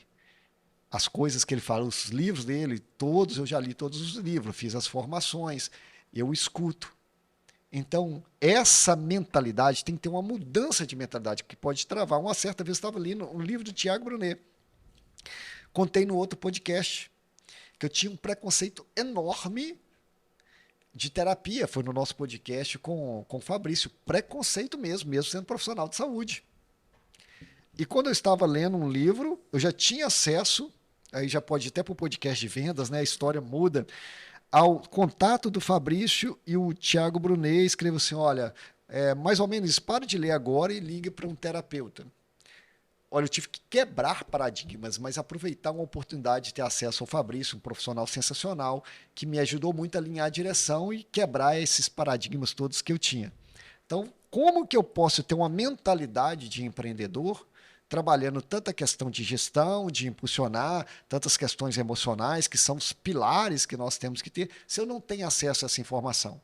As coisas que ele fala, os livros dele, todos, eu já li todos os livros, fiz as formações, eu escuto. Então, essa mentalidade tem que ter uma mudança de mentalidade, que pode travar. Uma certa vez eu estava lendo um livro do Tiago Brunet. Contei no outro podcast que eu tinha um preconceito enorme de terapia. Foi no nosso podcast com o Fabrício. Preconceito mesmo sendo profissional de saúde. E quando eu estava lendo um livro, eu já tinha acesso, aí já pode ir até para o podcast de vendas, né? A história muda, ao contato do Fabrício, e o Tiago Brunet escreveu assim, olha, mais ou menos, pare de ler agora e ligue para um terapeuta. Olha, eu tive que quebrar paradigmas, mas aproveitar uma oportunidade de ter acesso ao Fabrício, um profissional sensacional, que me ajudou muito a alinhar a direção e quebrar esses paradigmas todos que eu tinha. Então, como que eu posso ter uma mentalidade de empreendedor, trabalhando tanta questão de gestão, de impulsionar, tantas questões emocionais, que são os pilares que nós temos que ter, se eu não tenho acesso a essa informação?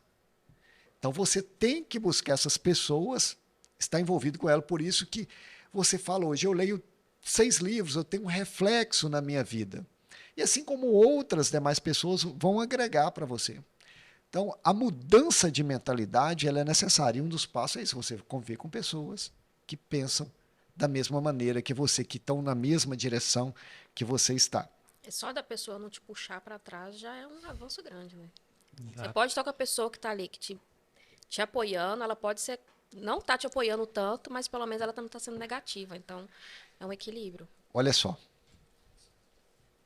Então, você tem que buscar essas pessoas, estar envolvido com elas. Por isso que você fala hoje, eu leio 6 livros, eu tenho um reflexo na minha vida. E assim como outras demais pessoas vão agregar para você. Então, a mudança de mentalidade ela é necessária. E um dos passos é isso, você conviver com pessoas que pensam da mesma maneira que você, que estão na mesma direção que você está. É só da pessoa não te puxar para trás já é um avanço grande, né? Você pode estar com a pessoa que está ali, que te apoiando, ela pode ser, não tá te apoiando tanto, mas pelo menos ela não está sendo negativa. Então, é um equilíbrio. Olha só.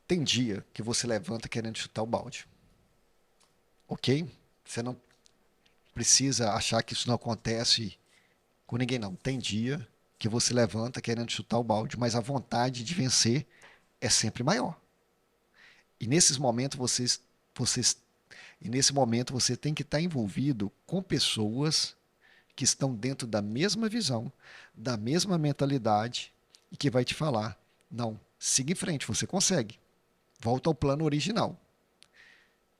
Tem dia que você levanta querendo chutar o balde. Ok? Você não precisa achar que isso não acontece com ninguém, não. Tem dia que você levanta querendo chutar o balde, mas a vontade de vencer é sempre maior. E nesses momentos você tem que estar envolvido com pessoas que estão dentro da mesma visão, da mesma mentalidade e que vai te falar, não, siga em frente, você consegue. Volta ao plano original.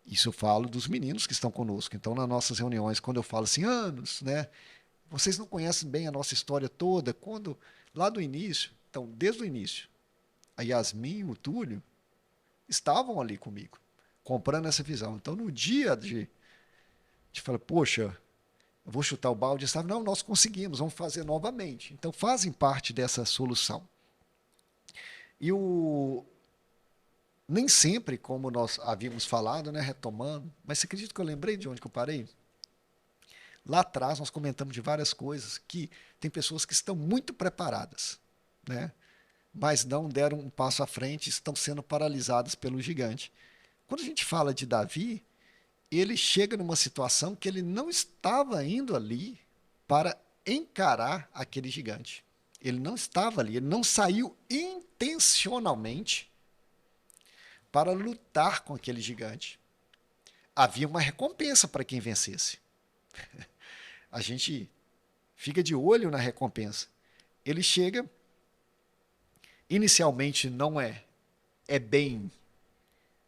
Isso eu falo dos meninos que estão conosco. Então, nas nossas reuniões, quando eu falo assim, anos, né? Vocês não conhecem bem a nossa história toda, quando lá do início Então, desde o início, a Yasmin e o Túlio estavam ali comigo, comprando essa visão. Então, no dia de falar, poxa, eu vou chutar o balde, eles estavam, não, nós conseguimos, vamos fazer novamente. Então, fazem parte dessa solução. E nem sempre, como nós havíamos falado, né, retomando, mas você acredita que eu lembrei de onde que eu parei? Lá atrás nós comentamos de várias coisas que tem pessoas que estão muito preparadas, né, mas não deram um passo à frente, estão sendo paralisadas pelo gigante. Quando a gente fala de Davi, ele chega numa situação que ele não estava indo ali para encarar aquele gigante. Ele não estava ali, ele não saiu intencionalmente para lutar com aquele gigante. Havia uma recompensa para quem vencesse. A gente fica de olho na recompensa. Ele chega, inicialmente não é bem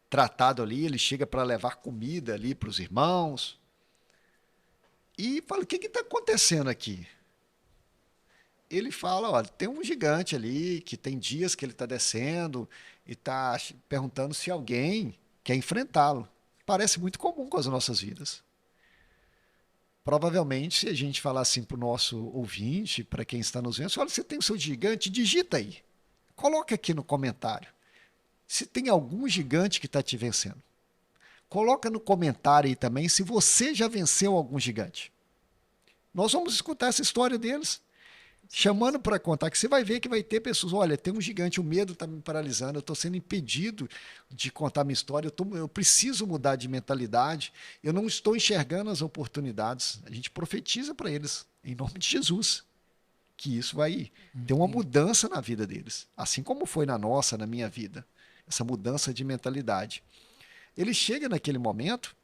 tratado ali, ele chega para levar comida ali para os irmãos e fala, o que está acontecendo aqui? Ele fala, olha, tem um gigante ali, que tem dias que ele está descendo e está perguntando se alguém quer enfrentá-lo. Parece muito comum com as nossas vidas. Provavelmente, se a gente falar assim para o nosso ouvinte, para quem está nos vendo, olha, você tem o seu gigante, digita aí. Coloca aqui no comentário. Se tem algum gigante que está te vencendo. Coloca no comentário aí também se você já venceu algum gigante. Nós vamos escutar essa história deles. Chamando para contar, que você vai ver que vai ter pessoas, olha, tem um gigante, o medo está me paralisando, eu estou sendo impedido de contar minha história, eu preciso mudar de mentalidade, eu não estou enxergando as oportunidades. A gente profetiza para eles, em nome de Jesus, que isso vai ter uma mudança na vida deles, assim como foi na nossa, na minha vida, essa mudança de mentalidade. Ele chega naquele momento,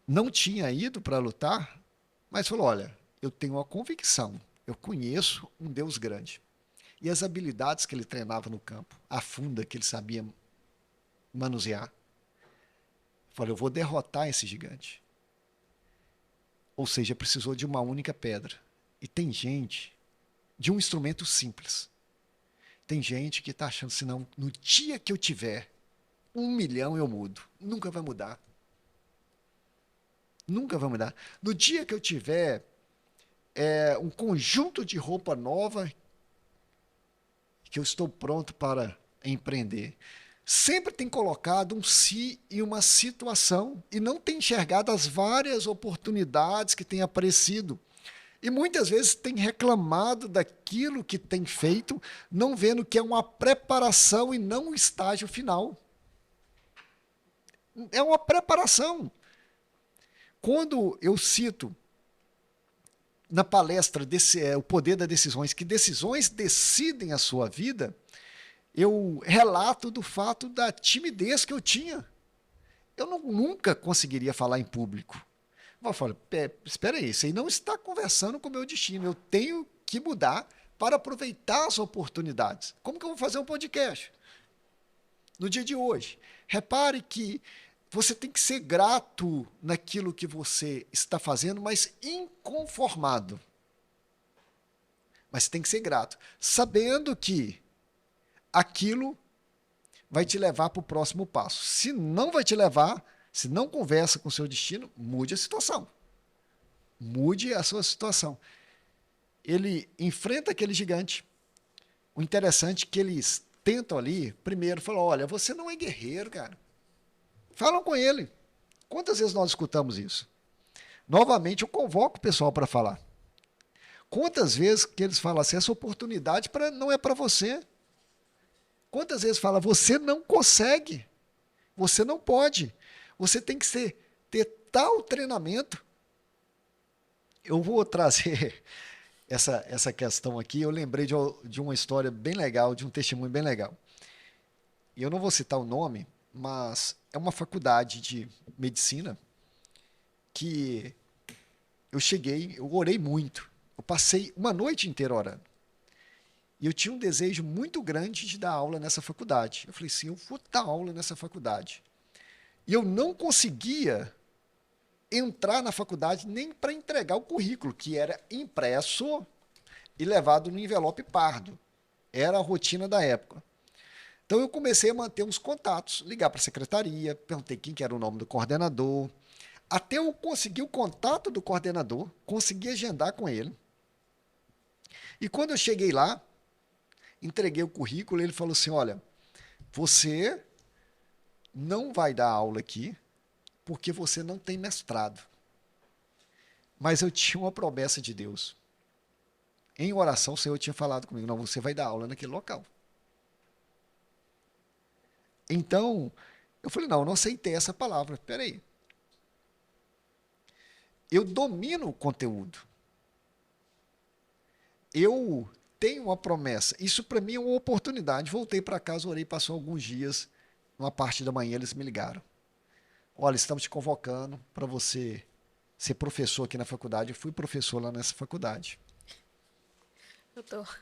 não tinha ido para lutar, mas falou, olha, eu tenho uma convicção, eu conheço um Deus grande. E as habilidades que ele treinava no campo, a funda que ele sabia manusear. Falei, eu vou derrotar esse gigante. Ou seja, precisou de uma única pedra. E tem gente, de um instrumento simples. Tem gente que está achando assim, não, no dia que eu tiver 1 milhão eu mudo. Nunca vai mudar. Nunca vai mudar. No dia que eu tiver um conjunto de roupa nova que eu estou pronto para empreender. Sempre tem colocado um si e uma situação e não tem enxergado as várias oportunidades que têm aparecido. E muitas vezes tem reclamado daquilo que tem feito, não vendo que é uma preparação e não um estágio final. É uma preparação. Quando eu cito na palestra o poder das decisões, que decisões decidem a sua vida, eu relato do fato da timidez que eu tinha. Eu nunca conseguiria falar em público. Eu falo, espera aí, você não está conversando com o meu destino, eu tenho que mudar para aproveitar as oportunidades. Como que eu vou fazer um podcast? No dia de hoje. Repare que você tem que ser grato naquilo que você está fazendo, mas inconformado. Mas tem que ser grato, sabendo que aquilo vai te levar para o próximo passo. Se não vai te levar, se não conversa com o seu destino, mude a situação. Mude a sua situação. Ele enfrenta aquele gigante. O interessante é que eles tentam ali, primeiro, falam, olha, você não é guerreiro, cara. Falam com ele. Quantas vezes nós escutamos isso? Novamente, eu convoco o pessoal para falar. Quantas vezes que eles falam assim, essa oportunidade não é para você? Quantas vezes fala, você não consegue, você não pode, você tem que ter tal treinamento. Eu vou trazer essa questão aqui, eu lembrei de uma história bem legal, de um testemunho bem legal. E eu não vou citar o nome, mas é uma faculdade de medicina que eu orei muito. Eu passei uma noite inteira orando. E eu tinha um desejo muito grande de dar aula nessa faculdade. Eu falei assim, eu vou dar aula nessa faculdade. E eu não conseguia entrar na faculdade nem para entregar o currículo, que era impresso, e levado no envelope pardo. Era a rotina da época. Então eu comecei a manter uns contatos, ligar para a secretaria, perguntei quem que era o nome do coordenador, até eu conseguir o contato do coordenador, consegui agendar com ele. E quando eu cheguei lá, entreguei o currículo, ele falou assim: olha, você não vai dar aula aqui porque você não tem mestrado. Mas eu tinha uma promessa de Deus. Em oração, o Senhor tinha falado comigo: não, você vai dar aula naquele local. Então, eu falei: não, eu não aceitei essa palavra. Peraí. Eu domino o conteúdo. Eu tenho uma promessa. Isso para mim é uma oportunidade. Voltei para casa, orei, passou alguns dias. Numa parte da manhã eles me ligaram: olha, estamos te convocando para você ser professor aqui na faculdade. Eu fui professor lá nessa faculdade. Doutor,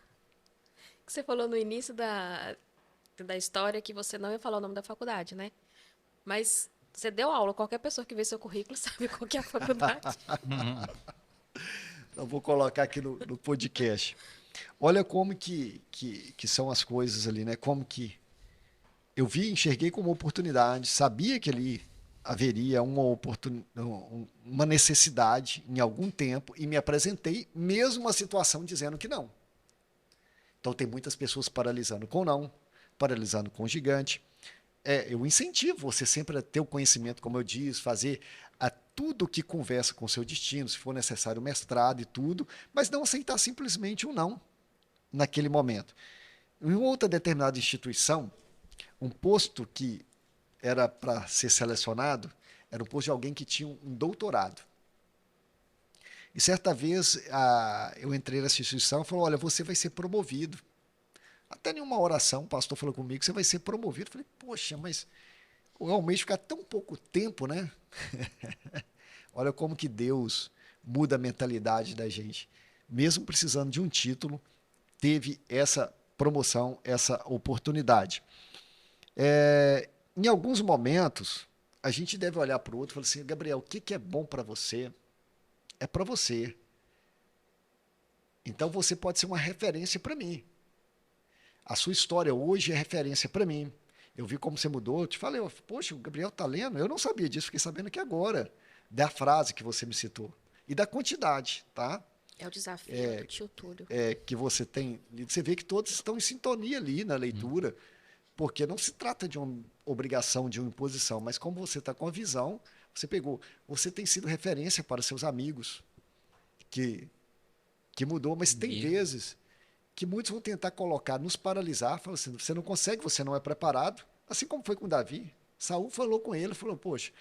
que você falou no início da história que você não ia falar o nome da faculdade, né? Mas você deu aula, qualquer pessoa que vê seu currículo sabe qual que é a faculdade. Eu vou colocar aqui no podcast. Olha como que são as coisas ali, né? Como que eu vi, enxerguei como oportunidade, sabia que ali haveria uma necessidade em algum tempo e me apresentei, mesmo a situação dizendo que não. Então tem muitas pessoas paralisando com não, paralisando com gigante. Eu incentivo você sempre a ter o conhecimento, como eu disse, fazer tudo que conversa com o seu destino, se for necessário mestrado e tudo, mas não aceitar simplesmente um não naquele momento. Em outra determinada instituição, um posto que era para ser selecionado era um posto de alguém que tinha um doutorado. E certa vez eu entrei nessa instituição e falou: olha, você vai ser promovido. Até em uma oração, o pastor falou comigo: você vai ser promovido. Eu falei: poxa, mas eu almejo ficar tão pouco tempo, né? Olha como que Deus muda a mentalidade da gente. Mesmo precisando de um título, teve essa promoção, essa oportunidade. Em alguns momentos, a gente deve olhar para o outro e falar assim: Gabriel, o que é bom para você é para você. Então você pode ser uma referência para mim. A sua história hoje é referência para mim. Eu vi como você mudou, eu te falei: poxa, o Gabriel está lendo. Eu não sabia disso, fiquei sabendo aqui agora, da frase que você me citou. E da quantidade, tá? É o desafio do tio Túlio. Que você tem. Você vê que todos estão em sintonia ali na leitura, porque não se trata de uma obrigação, de uma imposição, mas como você está com a visão, você pegou. Você tem sido referência para seus amigos, que, que mudou, mas tem Mesmo. vezes que muitos vão tentar colocar, nos paralisar, falando assim: você não consegue, você não é preparado. Assim como foi com Davi. Saul falou com ele, falou: poxa,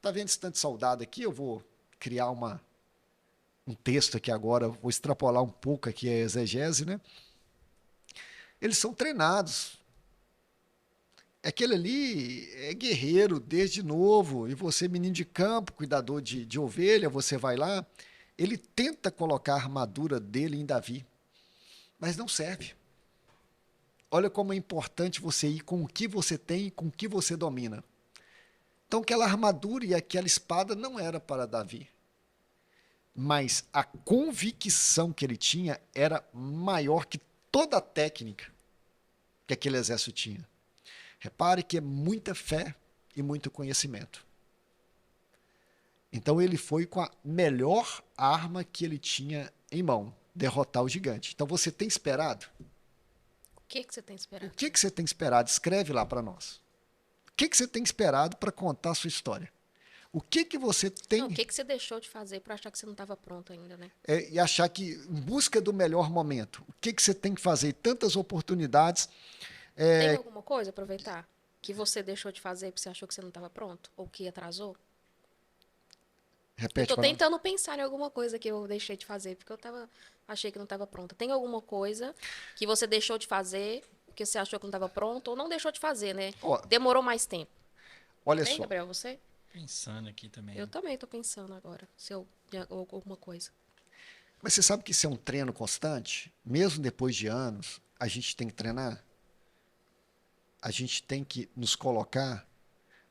tá vendo esse tanto de soldado aqui? Eu vou criar um texto aqui agora, vou extrapolar um pouco aqui a exegese, né? Eles são treinados. Aquele ali é guerreiro desde novo, e você, menino de campo, cuidador de ovelha, você vai lá, ele tenta colocar a armadura dele em Davi, mas não serve. Olha como é importante você ir com o que você tem e com o que você domina. Então, aquela armadura e aquela espada não era para Davi, mas a convicção que ele tinha era maior que toda a técnica que aquele exército tinha. Repare que é muita fé e muito conhecimento. Então ele foi com a melhor arma que ele tinha em mão, derrotar o gigante. Então você tem esperado? O que você tem O esperado? que você tem esperado? Escreve lá para nós. O que você tem esperado para contar a sua história? O que você tem Não, o que você deixou de fazer por achar que você não estava pronto ainda, né? e achar que em busca do melhor momento? O que você tem que fazer? Tantas oportunidades. Tem alguma coisa, aproveitar, que você deixou de fazer porque você achou que você não estava pronto? Ou que atrasou? Eu Repete tô para nós. tentando pensar em alguma coisa que eu deixei de fazer, porque achei que não estava pronta. Tem alguma coisa que você deixou de fazer, porque você achou que não estava pronto, ou não deixou de fazer, né? Ó, Demorou mais tempo. olha Tem, só. Gabriel, você? Pensando aqui Eu também. também tô pensando agora, se eu alguma coisa. Mas você sabe que isso é um treino constante? Mesmo depois de anos, a gente tem que treinar. A gente tem que nos colocar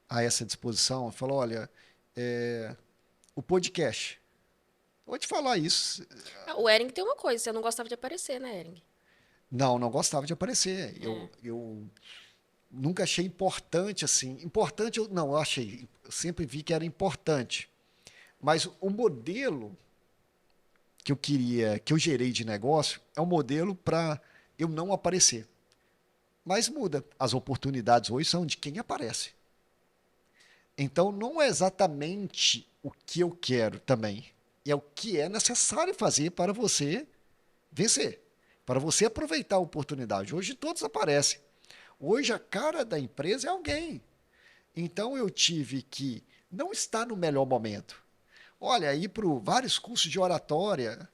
a essa disposição. Falar: olha, o podcast. Vou te falar isso. O Ering tem uma coisa, você não gostava de aparecer, né, Ering? Não, não gostava de aparecer. É. Eu nunca achei importante assim. Importante, não, eu achei. Eu sempre vi que era importante. Mas o modelo que eu queria, que eu gerei de negócio, é um modelo para eu não aparecer. Mas muda. As oportunidades hoje são de quem aparece. Então, não é exatamente o que eu quero também. É o que é necessário fazer para você vencer. Para você aproveitar a oportunidade. Hoje todos aparecem. Hoje a cara da empresa é alguém. Então eu tive que não estar no melhor momento. Olha, ir para vários cursos de oratória.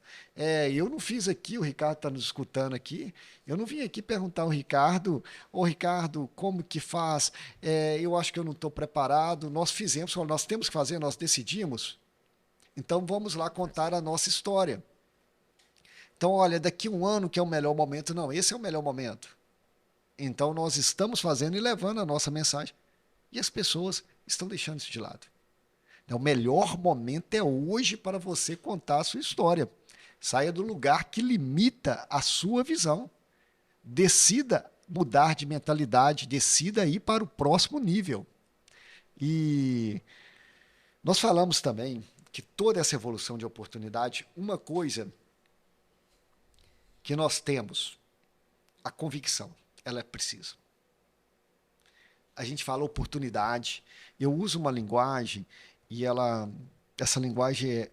Eu não fiz aqui, o Ricardo está nos escutando aqui. Eu não vim aqui perguntar ao Ricardo, ô Ricardo, como que faz? Eu acho que eu não estou preparado. Nós fizemos, nós temos que fazer, nós decidimos. Então vamos lá contar a nossa história. Então, olha, daqui um ano que é o melhor momento. Não, esse é o melhor momento. Então nós estamos fazendo e levando a nossa mensagem. E as pessoas estão deixando isso de lado. O melhor momento é hoje para você contar a sua história. Saia do lugar que limita a sua visão. Decida mudar de mentalidade, decida ir para o próximo nível. E nós falamos também que toda essa evolução de oportunidade, uma coisa que nós temos, a convicção, ela é precisa. A gente fala oportunidade, eu uso uma linguagem e essa linguagem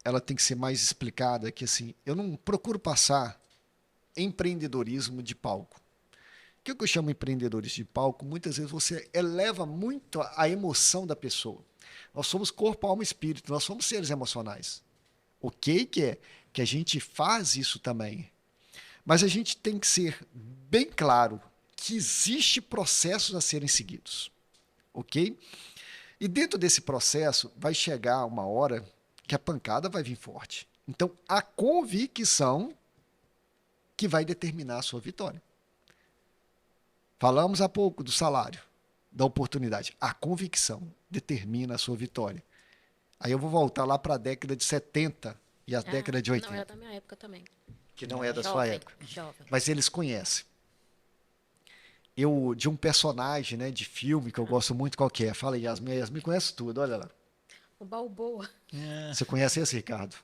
ela tem que ser mais explicada, que assim, eu não procuro passar empreendedorismo de palco. O que eu chamo de empreendedorismo de palco? Muitas vezes você eleva muito a emoção da pessoa. Nós somos corpo, alma e espírito, nós somos seres emocionais. Ok que é que a gente faz isso também, mas a gente tem que ser bem claro que existe processos a serem seguidos, ok? E dentro desse processo vai chegar uma hora que a pancada vai vir forte. Então, a convicção que vai determinar a sua vitória. Falamos há pouco do salário, da oportunidade. A convicção determina a sua vitória. Aí eu vou voltar lá para a década de 70 e a década de Não, é 80, da minha época também. que não é da sua Jovem, época, jovem. mas eles conhecem. De um personagem, né, de filme que eu gosto muito, qual que é? Fala, Yasmin. Yasmin conhece tudo, olha lá. O Balboa. É, Você conhece esse, Ricardo?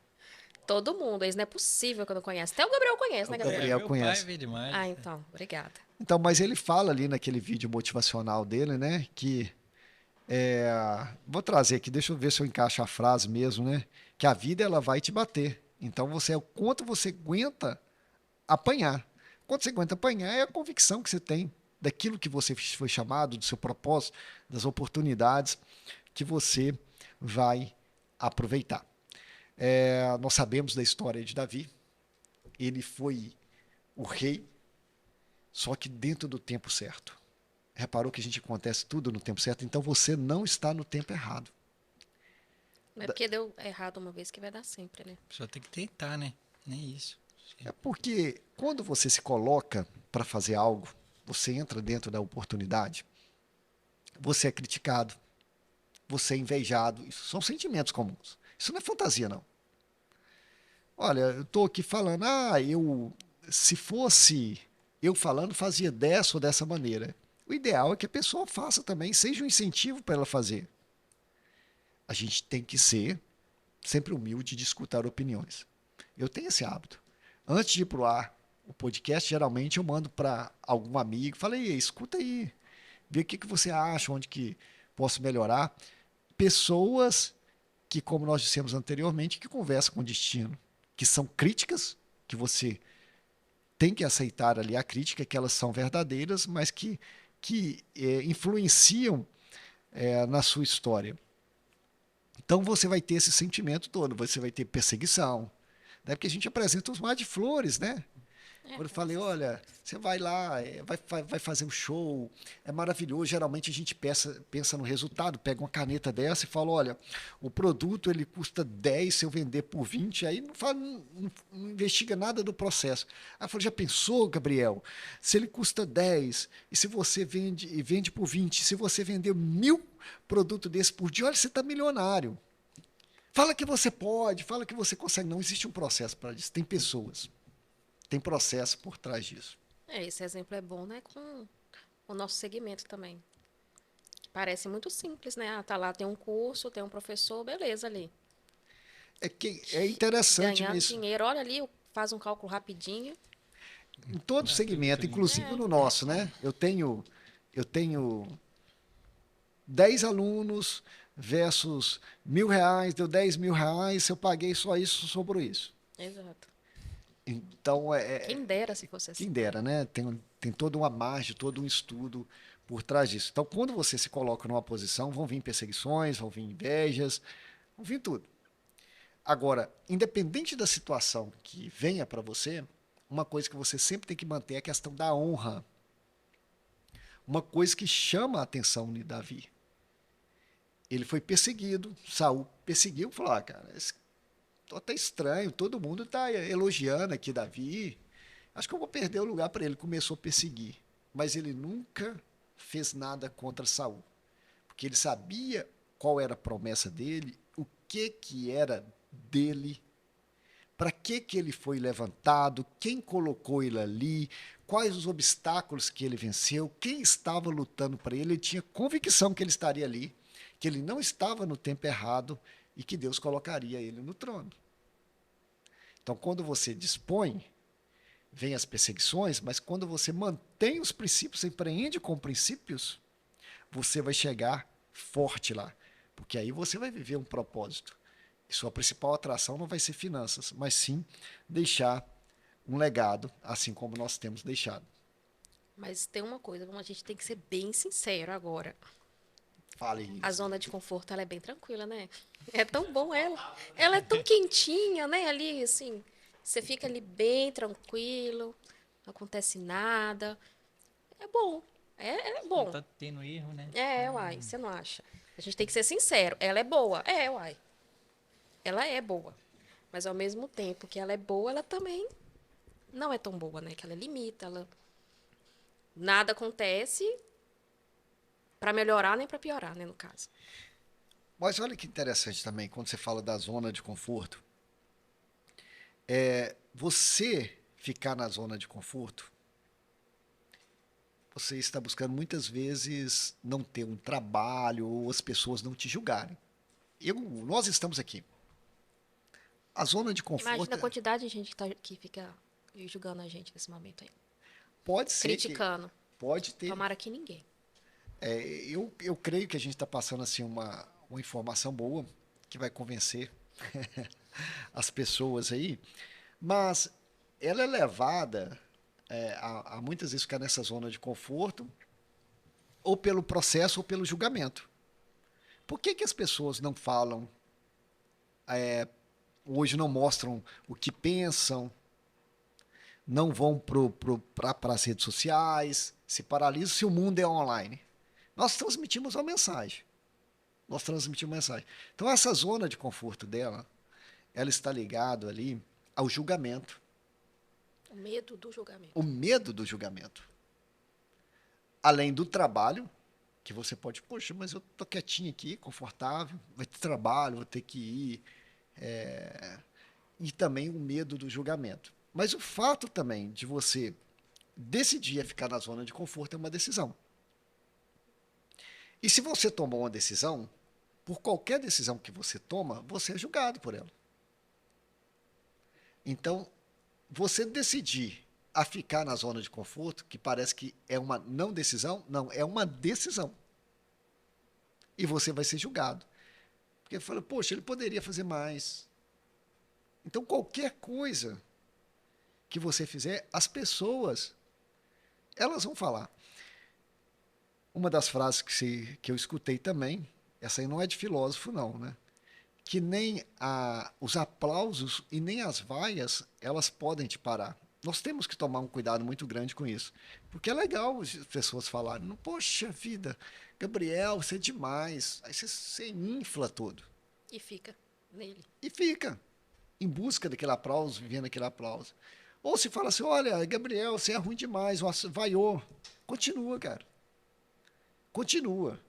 Todo mundo, isso não é possível que eu não conheça. Até o Gabriel conhece, né, O Gabriel? Gabriel meu conhece. pai vê demais. Ah, então, obrigada. Então, mas ele fala ali naquele vídeo motivacional dele, né, que vou trazer aqui, deixa eu ver se eu encaixo a frase mesmo, né, que a vida ela vai te bater. Então, você é o quanto você aguenta apanhar. Quanto você aguenta apanhar é a convicção que você tem daquilo que você foi chamado, do seu propósito, das oportunidades que você vai aproveitar. Nós sabemos da história de Davi. Ele foi o rei, só que dentro do tempo certo. Reparou que a gente acontece tudo no tempo certo? Então você não está no tempo errado. Não é porque deu errado uma vez que vai dar sempre, né? Só tem que tentar, né? Nem isso. É porque quando você se coloca para fazer algo, você entra dentro da oportunidade, você é criticado, você é invejado. Isso são sentimentos comuns. Isso não é fantasia, não. Olha, eu estou aqui falando, se fosse eu falando, fazia dessa ou dessa maneira. O ideal é que a pessoa faça também, seja um incentivo para ela fazer. A gente tem que ser sempre humilde de escutar opiniões. Eu tenho esse hábito. Antes de ir para o ar, o podcast, geralmente eu mando para algum amigo, falei, escuta aí, vê o que você acha, onde que posso melhorar. Pessoas que, como nós dissemos anteriormente, que conversam com o destino, que são críticas, que você tem que aceitar ali a crítica, que elas são verdadeiras, mas que influenciam na sua história. Então você vai ter esse sentimento todo, você vai ter perseguição, né? Porque a gente apresenta os mar de flores, né? Quando eu falei, olha, você vai lá, vai fazer um show, é maravilhoso. Geralmente a gente pensa no resultado, pega uma caneta dessa e fala, olha, o produto ele custa 10 se eu vender por 20, aí não investiga nada do processo. Aí eu falei, já pensou, Gabriel, se ele custa 10 e se você vende por 20, se você vender 1000 produtos desses por dia, olha, você está milionário. Fala que você pode, fala que você consegue. Não existe um processo para isso. Tem pessoas, tem processo por trás disso. Esse exemplo é bom, né? Com o nosso segmento também. Parece muito simples, né? Ah, tá lá, tem um curso, tem um professor, beleza ali. É que é interessante Ganhando nisso. dinheiro, olha ali, faz um cálculo rapidinho. Em todo Tá tudo segmento, limpo. inclusive no nosso, né? Eu tenho 10 alunos versus R$ 1.000, deu R$ 10.000, eu paguei só isso, sobrou isso. Exato. Então, Quem dera se fosse quem assim. dera, né? Tem toda uma margem, todo um estudo por trás disso. Então, quando você se coloca numa posição, vão vir perseguições, vão vir invejas, vão vir tudo. Agora, independente da situação que venha para você, uma coisa que você sempre tem que manter é a questão da honra. Uma coisa que chama a atenção de Davi. Ele foi perseguido, Saul perseguiu, falou: ah, cara, esse tá estranho, todo mundo está elogiando aqui Davi. Acho que eu vou perder o lugar para ele. Começou a perseguir, mas ele nunca fez nada contra Saul, porque ele sabia qual era a promessa dele, o que era dele, para que ele foi levantado, quem colocou ele ali, quais os obstáculos que ele venceu, quem estava lutando para ele. Ele tinha convicção que ele estaria ali, que ele não estava no tempo errado e que Deus colocaria ele no trono. Então, quando você dispõe, vem as perseguições, mas quando você mantém os princípios, empreende com princípios, você vai chegar forte lá, porque aí você vai viver um propósito. E sua principal atração não vai ser finanças, mas sim deixar um legado, assim como nós temos deixado. Mas tem uma coisa, a gente tem que ser bem sincero agora. Fale A isso. zona de conforto, ela é bem tranquila, né? É tão bom ela. Ela é tão quentinha, né? Ali, assim, você fica ali bem tranquilo, não acontece nada. É bom. É Não bom. tá tendo erro, né? Uai, você não acha? A gente tem que ser sincero. Ela é boa. Uai. Ela é boa. Mas ao mesmo tempo que ela é boa, ela também não é tão boa, né? Que ela limita, ela nada acontece para melhorar nem para piorar, né, no caso. Mas olha que interessante também, quando você fala da zona de conforto, você ficar na zona de conforto, você está buscando muitas vezes não ter um trabalho ou as pessoas não te julgarem. Nós estamos aqui. A zona de Imagina conforto a quantidade de gente que fica julgando a gente nesse momento aí. pode ser que Criticando. pode ter. Tomara que ninguém. Eu creio que a gente está passando assim uma informação boa que vai convencer as pessoas aí, mas ela é levada a muitas vezes ficar nessa zona de conforto ou pelo processo ou pelo julgamento. Por que as pessoas não falam, hoje não mostram o que pensam, não vão para as redes sociais, se paralisam se o mundo é online? Nós transmitimos uma mensagem. Nós transmitimos mensagem. Então, essa zona de conforto dela, ela está ligada ali ao julgamento, O medo do o julgamento. medo do julgamento. Além do trabalho, que você pode, poxa, mas eu tô quietinho aqui, confortável, vai ter trabalho, vou ter que ir. E também o medo do julgamento. Mas o fato também de você decidir ficar na zona de conforto é uma decisão. E se você tomou uma decisão, por qualquer decisão que você toma, você é julgado por ela. Então, você decidir a ficar na zona de conforto, que parece que é uma não decisão, não, é uma decisão. E você vai ser julgado. Porque fala, poxa, ele poderia fazer mais. Então, qualquer coisa que você fizer, as pessoas, elas vão falar. Uma das frases que eu escutei também, essa aí não é de filósofo, não, né? Que nem os aplausos e nem as vaias, elas podem te parar. Nós temos que tomar um cuidado muito grande com isso. Porque é legal as pessoas falarem, poxa vida, Gabriel, você é demais. Aí você infla tudo. E fica nele. E fica em busca daquele aplauso, vivendo aquele aplauso. Ou se fala assim, olha, Gabriel, você é ruim demais, vaiou. Continua, cara. Continua.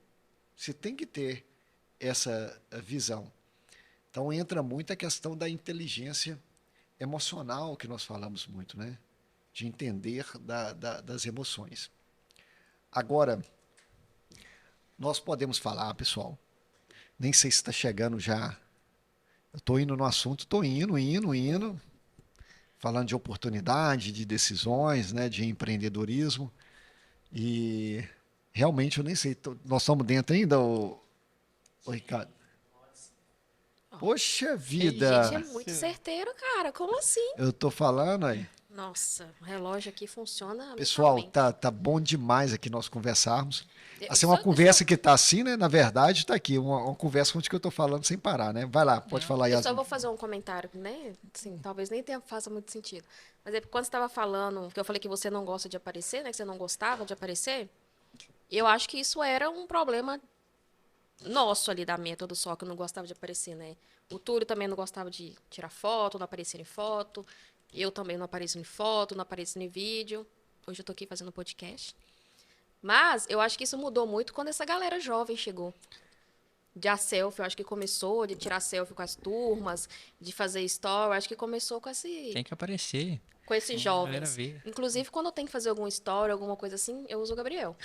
Você tem que ter essa visão. Então entra muito a questão da inteligência emocional que nós falamos muito, né? De entender das emoções. Agora, nós podemos falar, pessoal, nem sei se está chegando já. Eu estou indo no assunto, estou indo, falando de oportunidade, de decisões, né, de empreendedorismo. E realmente eu nem sei, nós estamos dentro ainda, ô Ricardo? Poxa Gente, é vida, muito certeiro, cara. Como assim? eu estou falando aí. Nossa, o relógio aqui funciona Pessoal, mentalmente. tá bom demais aqui nós conversarmos. Eu Assim, uma só, conversa que tá assim, né? Na verdade, tá aqui, uma conversa onde que eu tô falando sem parar, né? Vai lá, pode Não, falar, eu só Yasmin. vou fazer um comentário, né? Assim, talvez nem faça muito sentido. Mas é porque quando você estava falando, que eu falei que você não gosta de aparecer, né? Que você não gostava de aparecer, eu acho que isso era um problema nosso ali da Método só, que eu não gostava de aparecer, né? O Túlio também não gostava de tirar foto, não aparecer em foto. Eu também não apareço em foto, não apareço em vídeo. Hoje eu tô aqui fazendo podcast. Mas eu acho que isso mudou muito quando essa galera jovem chegou. De a selfie, eu acho que começou, de tirar selfie com as turmas, de fazer story, eu acho que começou tem que aparecer. com esses A galera jovens. vê. Inclusive, quando eu tenho que fazer algum story, alguma coisa assim, eu uso o Gabriel.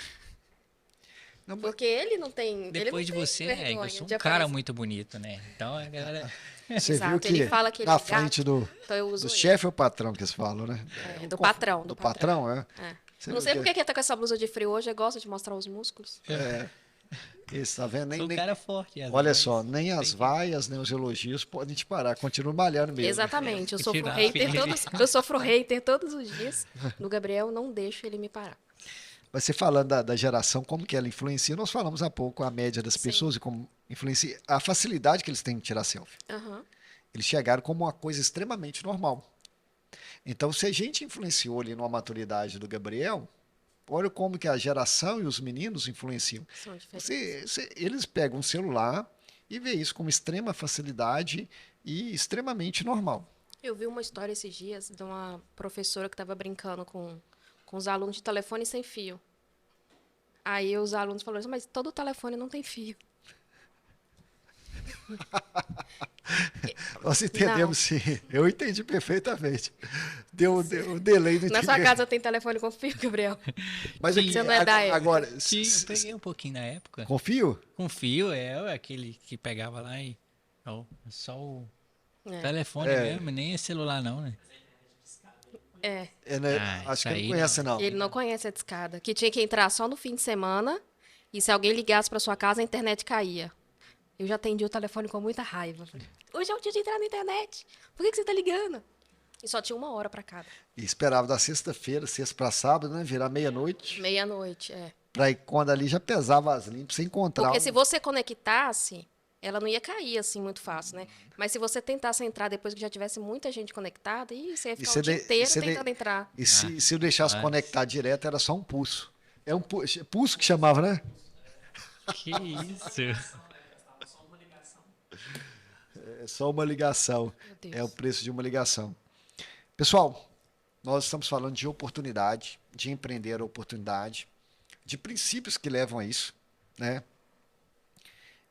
Não, mas- Porque ele não Depois de tem você, eu vergonha sou um de cara aparecer. muito bonito, né? Então a galera. Você viu Exato, ele que fala que ele na é frente gato, então eu do uso ele. chefe ou patrão que eles falam, né? É, do patrão, Do patrão, é? É. Você Eu não viu sei porque que ele tá com essa blusa de frio hoje, ele gosta de mostrar os músculos. Isso, tá vendo? Sou um cara forte, Yasmin, Olha mas só, nem as tem que vaias, nem os elogios podem te parar. Continua malhando mesmo. Exatamente, tirar a filha. eu sofro hater todos os dias. No Gabriel, não deixo ele me parar. Mas você falando da geração, como que ela influencia, nós falamos há pouco a média das Sim. pessoas e como influencia a facilidade que eles têm de tirar selfie. Aham. Eles chegaram como uma coisa extremamente normal. Então, se a gente influenciou ali numa maturidade do Gabriel, olha como que a geração e os meninos influenciam. São diferentes. Eles pegam um celular e vê isso com extrema facilidade e extremamente normal. Eu vi uma história esses dias de uma professora que estava brincando com os alunos de telefone sem fio. Aí os alunos falaram assim, mas todo telefone não tem fio. Nós entendemos sim. Eu entendi perfeitamente. Deu um delay no Na sua entendimento. casa tem telefone com fio, Gabriel? Mas aqui, Você não é da época. agora, Eu peguei um pouquinho na época. confio? Com fio, aquele que pegava lá e. Ó, só o É. telefone mesmo, nem é celular não, né? É. É, né? Ah, Acho isso que não aí conhece, não. Ele não conhece a discada. Que tinha que entrar só no fim de semana e se alguém ligasse para sua casa, a internet caía. Eu já atendi o telefone com muita raiva. Falei, hoje é o dia de entrar na internet. Por que você tá ligando? E só tinha 1 hora para cada. E esperava da sexta-feira, sexta para sábado, né? Virar meia-noite. Meia-noite, é. Pra ir quando ali já pesava as limpas, você encontrar. Porque se você conectasse, ela não ia cair assim muito fácil, né? Mas se você tentasse entrar depois que já tivesse muita gente conectada, você ia E ficar você o dia de- inteiro e você de- tentando entrar. E se eu deixasse Nossa. conectar direto, era só um pulso. É um pulso que chamava, né? Que isso? É só uma ligação. Meu Deus. É o preço de uma ligação. Pessoal, nós estamos falando de oportunidade, de empreender a oportunidade, de princípios que levam a isso, né?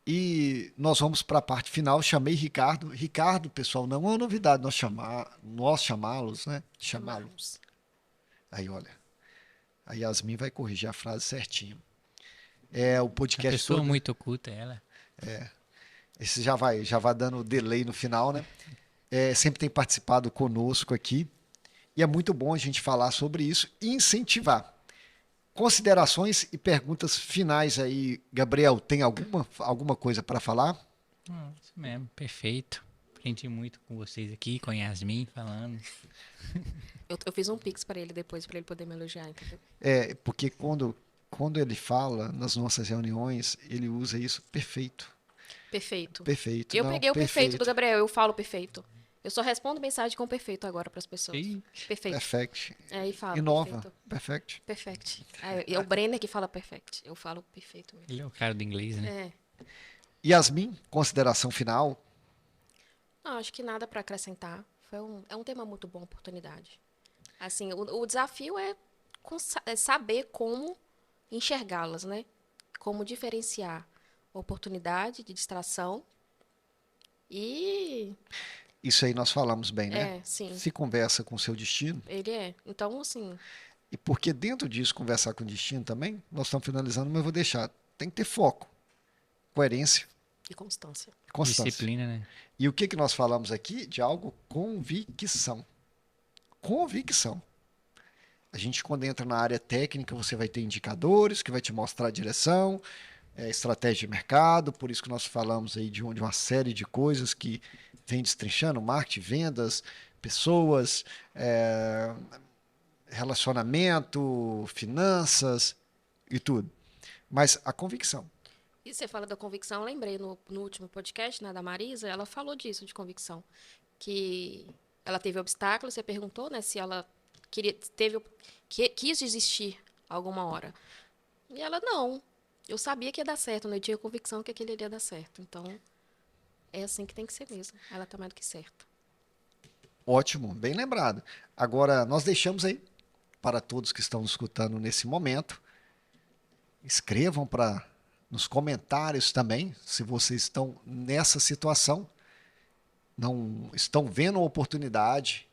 E nós vamos para a parte final. Chamei Ricardo. Ricardo, pessoal, não é uma novidade nós chamá-los, né? Chamá-lo. Chamamos. Aí, olha. A Yasmin vai corrigir a frase certinho. É o Uma podcast pessoa todo. muito oculta, ela. Esse já vai dando delay no final, né? Sempre tem participado conosco aqui. E é muito bom a gente falar sobre isso e incentivar. Considerações e perguntas finais aí, Gabriel, tem alguma coisa para falar? Isso mesmo, perfeito. Aprendi muito com vocês aqui, com a Yasmin falando. Eu fiz um pix para ele depois, para ele poder me elogiar, entendeu? Porque quando ele fala nas nossas reuniões, ele usa isso perfeito. Perfeito. Perfeito. Eu não, peguei o perfeito do Gabriel, eu falo perfeito. Eu só respondo mensagem com perfeito agora para as pessoas. Ih, Perfeito. Perfect. Aí fala. Inova. Perfeito. Perfect. Perfect. É o Brenner que fala perfect. Eu falo perfeito mesmo. ele é o cara do inglês, né? É. Yasmin, consideração final? Não, acho que nada para acrescentar. É um tema muito bom, oportunidade. Assim, o desafio é saber como enxergá-las, né? Como diferenciar oportunidade de distração E Isso aí nós falamos bem, né? sim, Se conversa com o seu destino. ele é. Então, assim, E porque dentro disso, conversar com o destino também, nós estamos finalizando, mas eu vou deixar. Tem que ter foco, coerência e constância. e constância. Disciplina, né? E o que que nós falamos aqui? De algo convicção. Convicção. A gente, quando entra na área técnica, você vai ter indicadores que vai te mostrar a direção, estratégia de mercado, por isso que nós falamos aí de uma série de coisas que vem destrinchando, marketing, vendas, pessoas, relacionamento, finanças e tudo. Mas a convicção. E você fala da convicção, eu lembrei no último podcast, né, da Marisa, ela falou disso, de convicção. Que ela teve obstáculos, você perguntou, né, se ela quis desistir alguma hora. E ela, não. Eu sabia que ia dar certo, né? Eu tinha convicção que aquele ia dar certo. Então, é assim que tem que ser mesmo. Ela tá mais do que certa. Ótimo, bem lembrado. Agora, nós deixamos aí para todos que estão nos escutando nesse momento. Escrevam nos comentários também, se vocês estão nessa situação, não estão vendo a oportunidade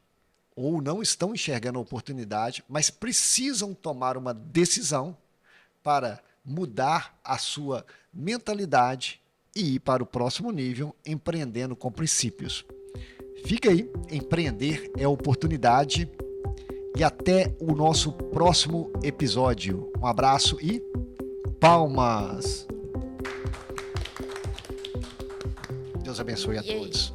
ou não estão enxergando a oportunidade, mas precisam tomar uma decisão para mudar a sua mentalidade e ir para o próximo nível, empreendendo com princípios. Fica aí, empreender é oportunidade. E até o nosso próximo episódio. Um abraço e palmas! Deus abençoe a E aí? todos.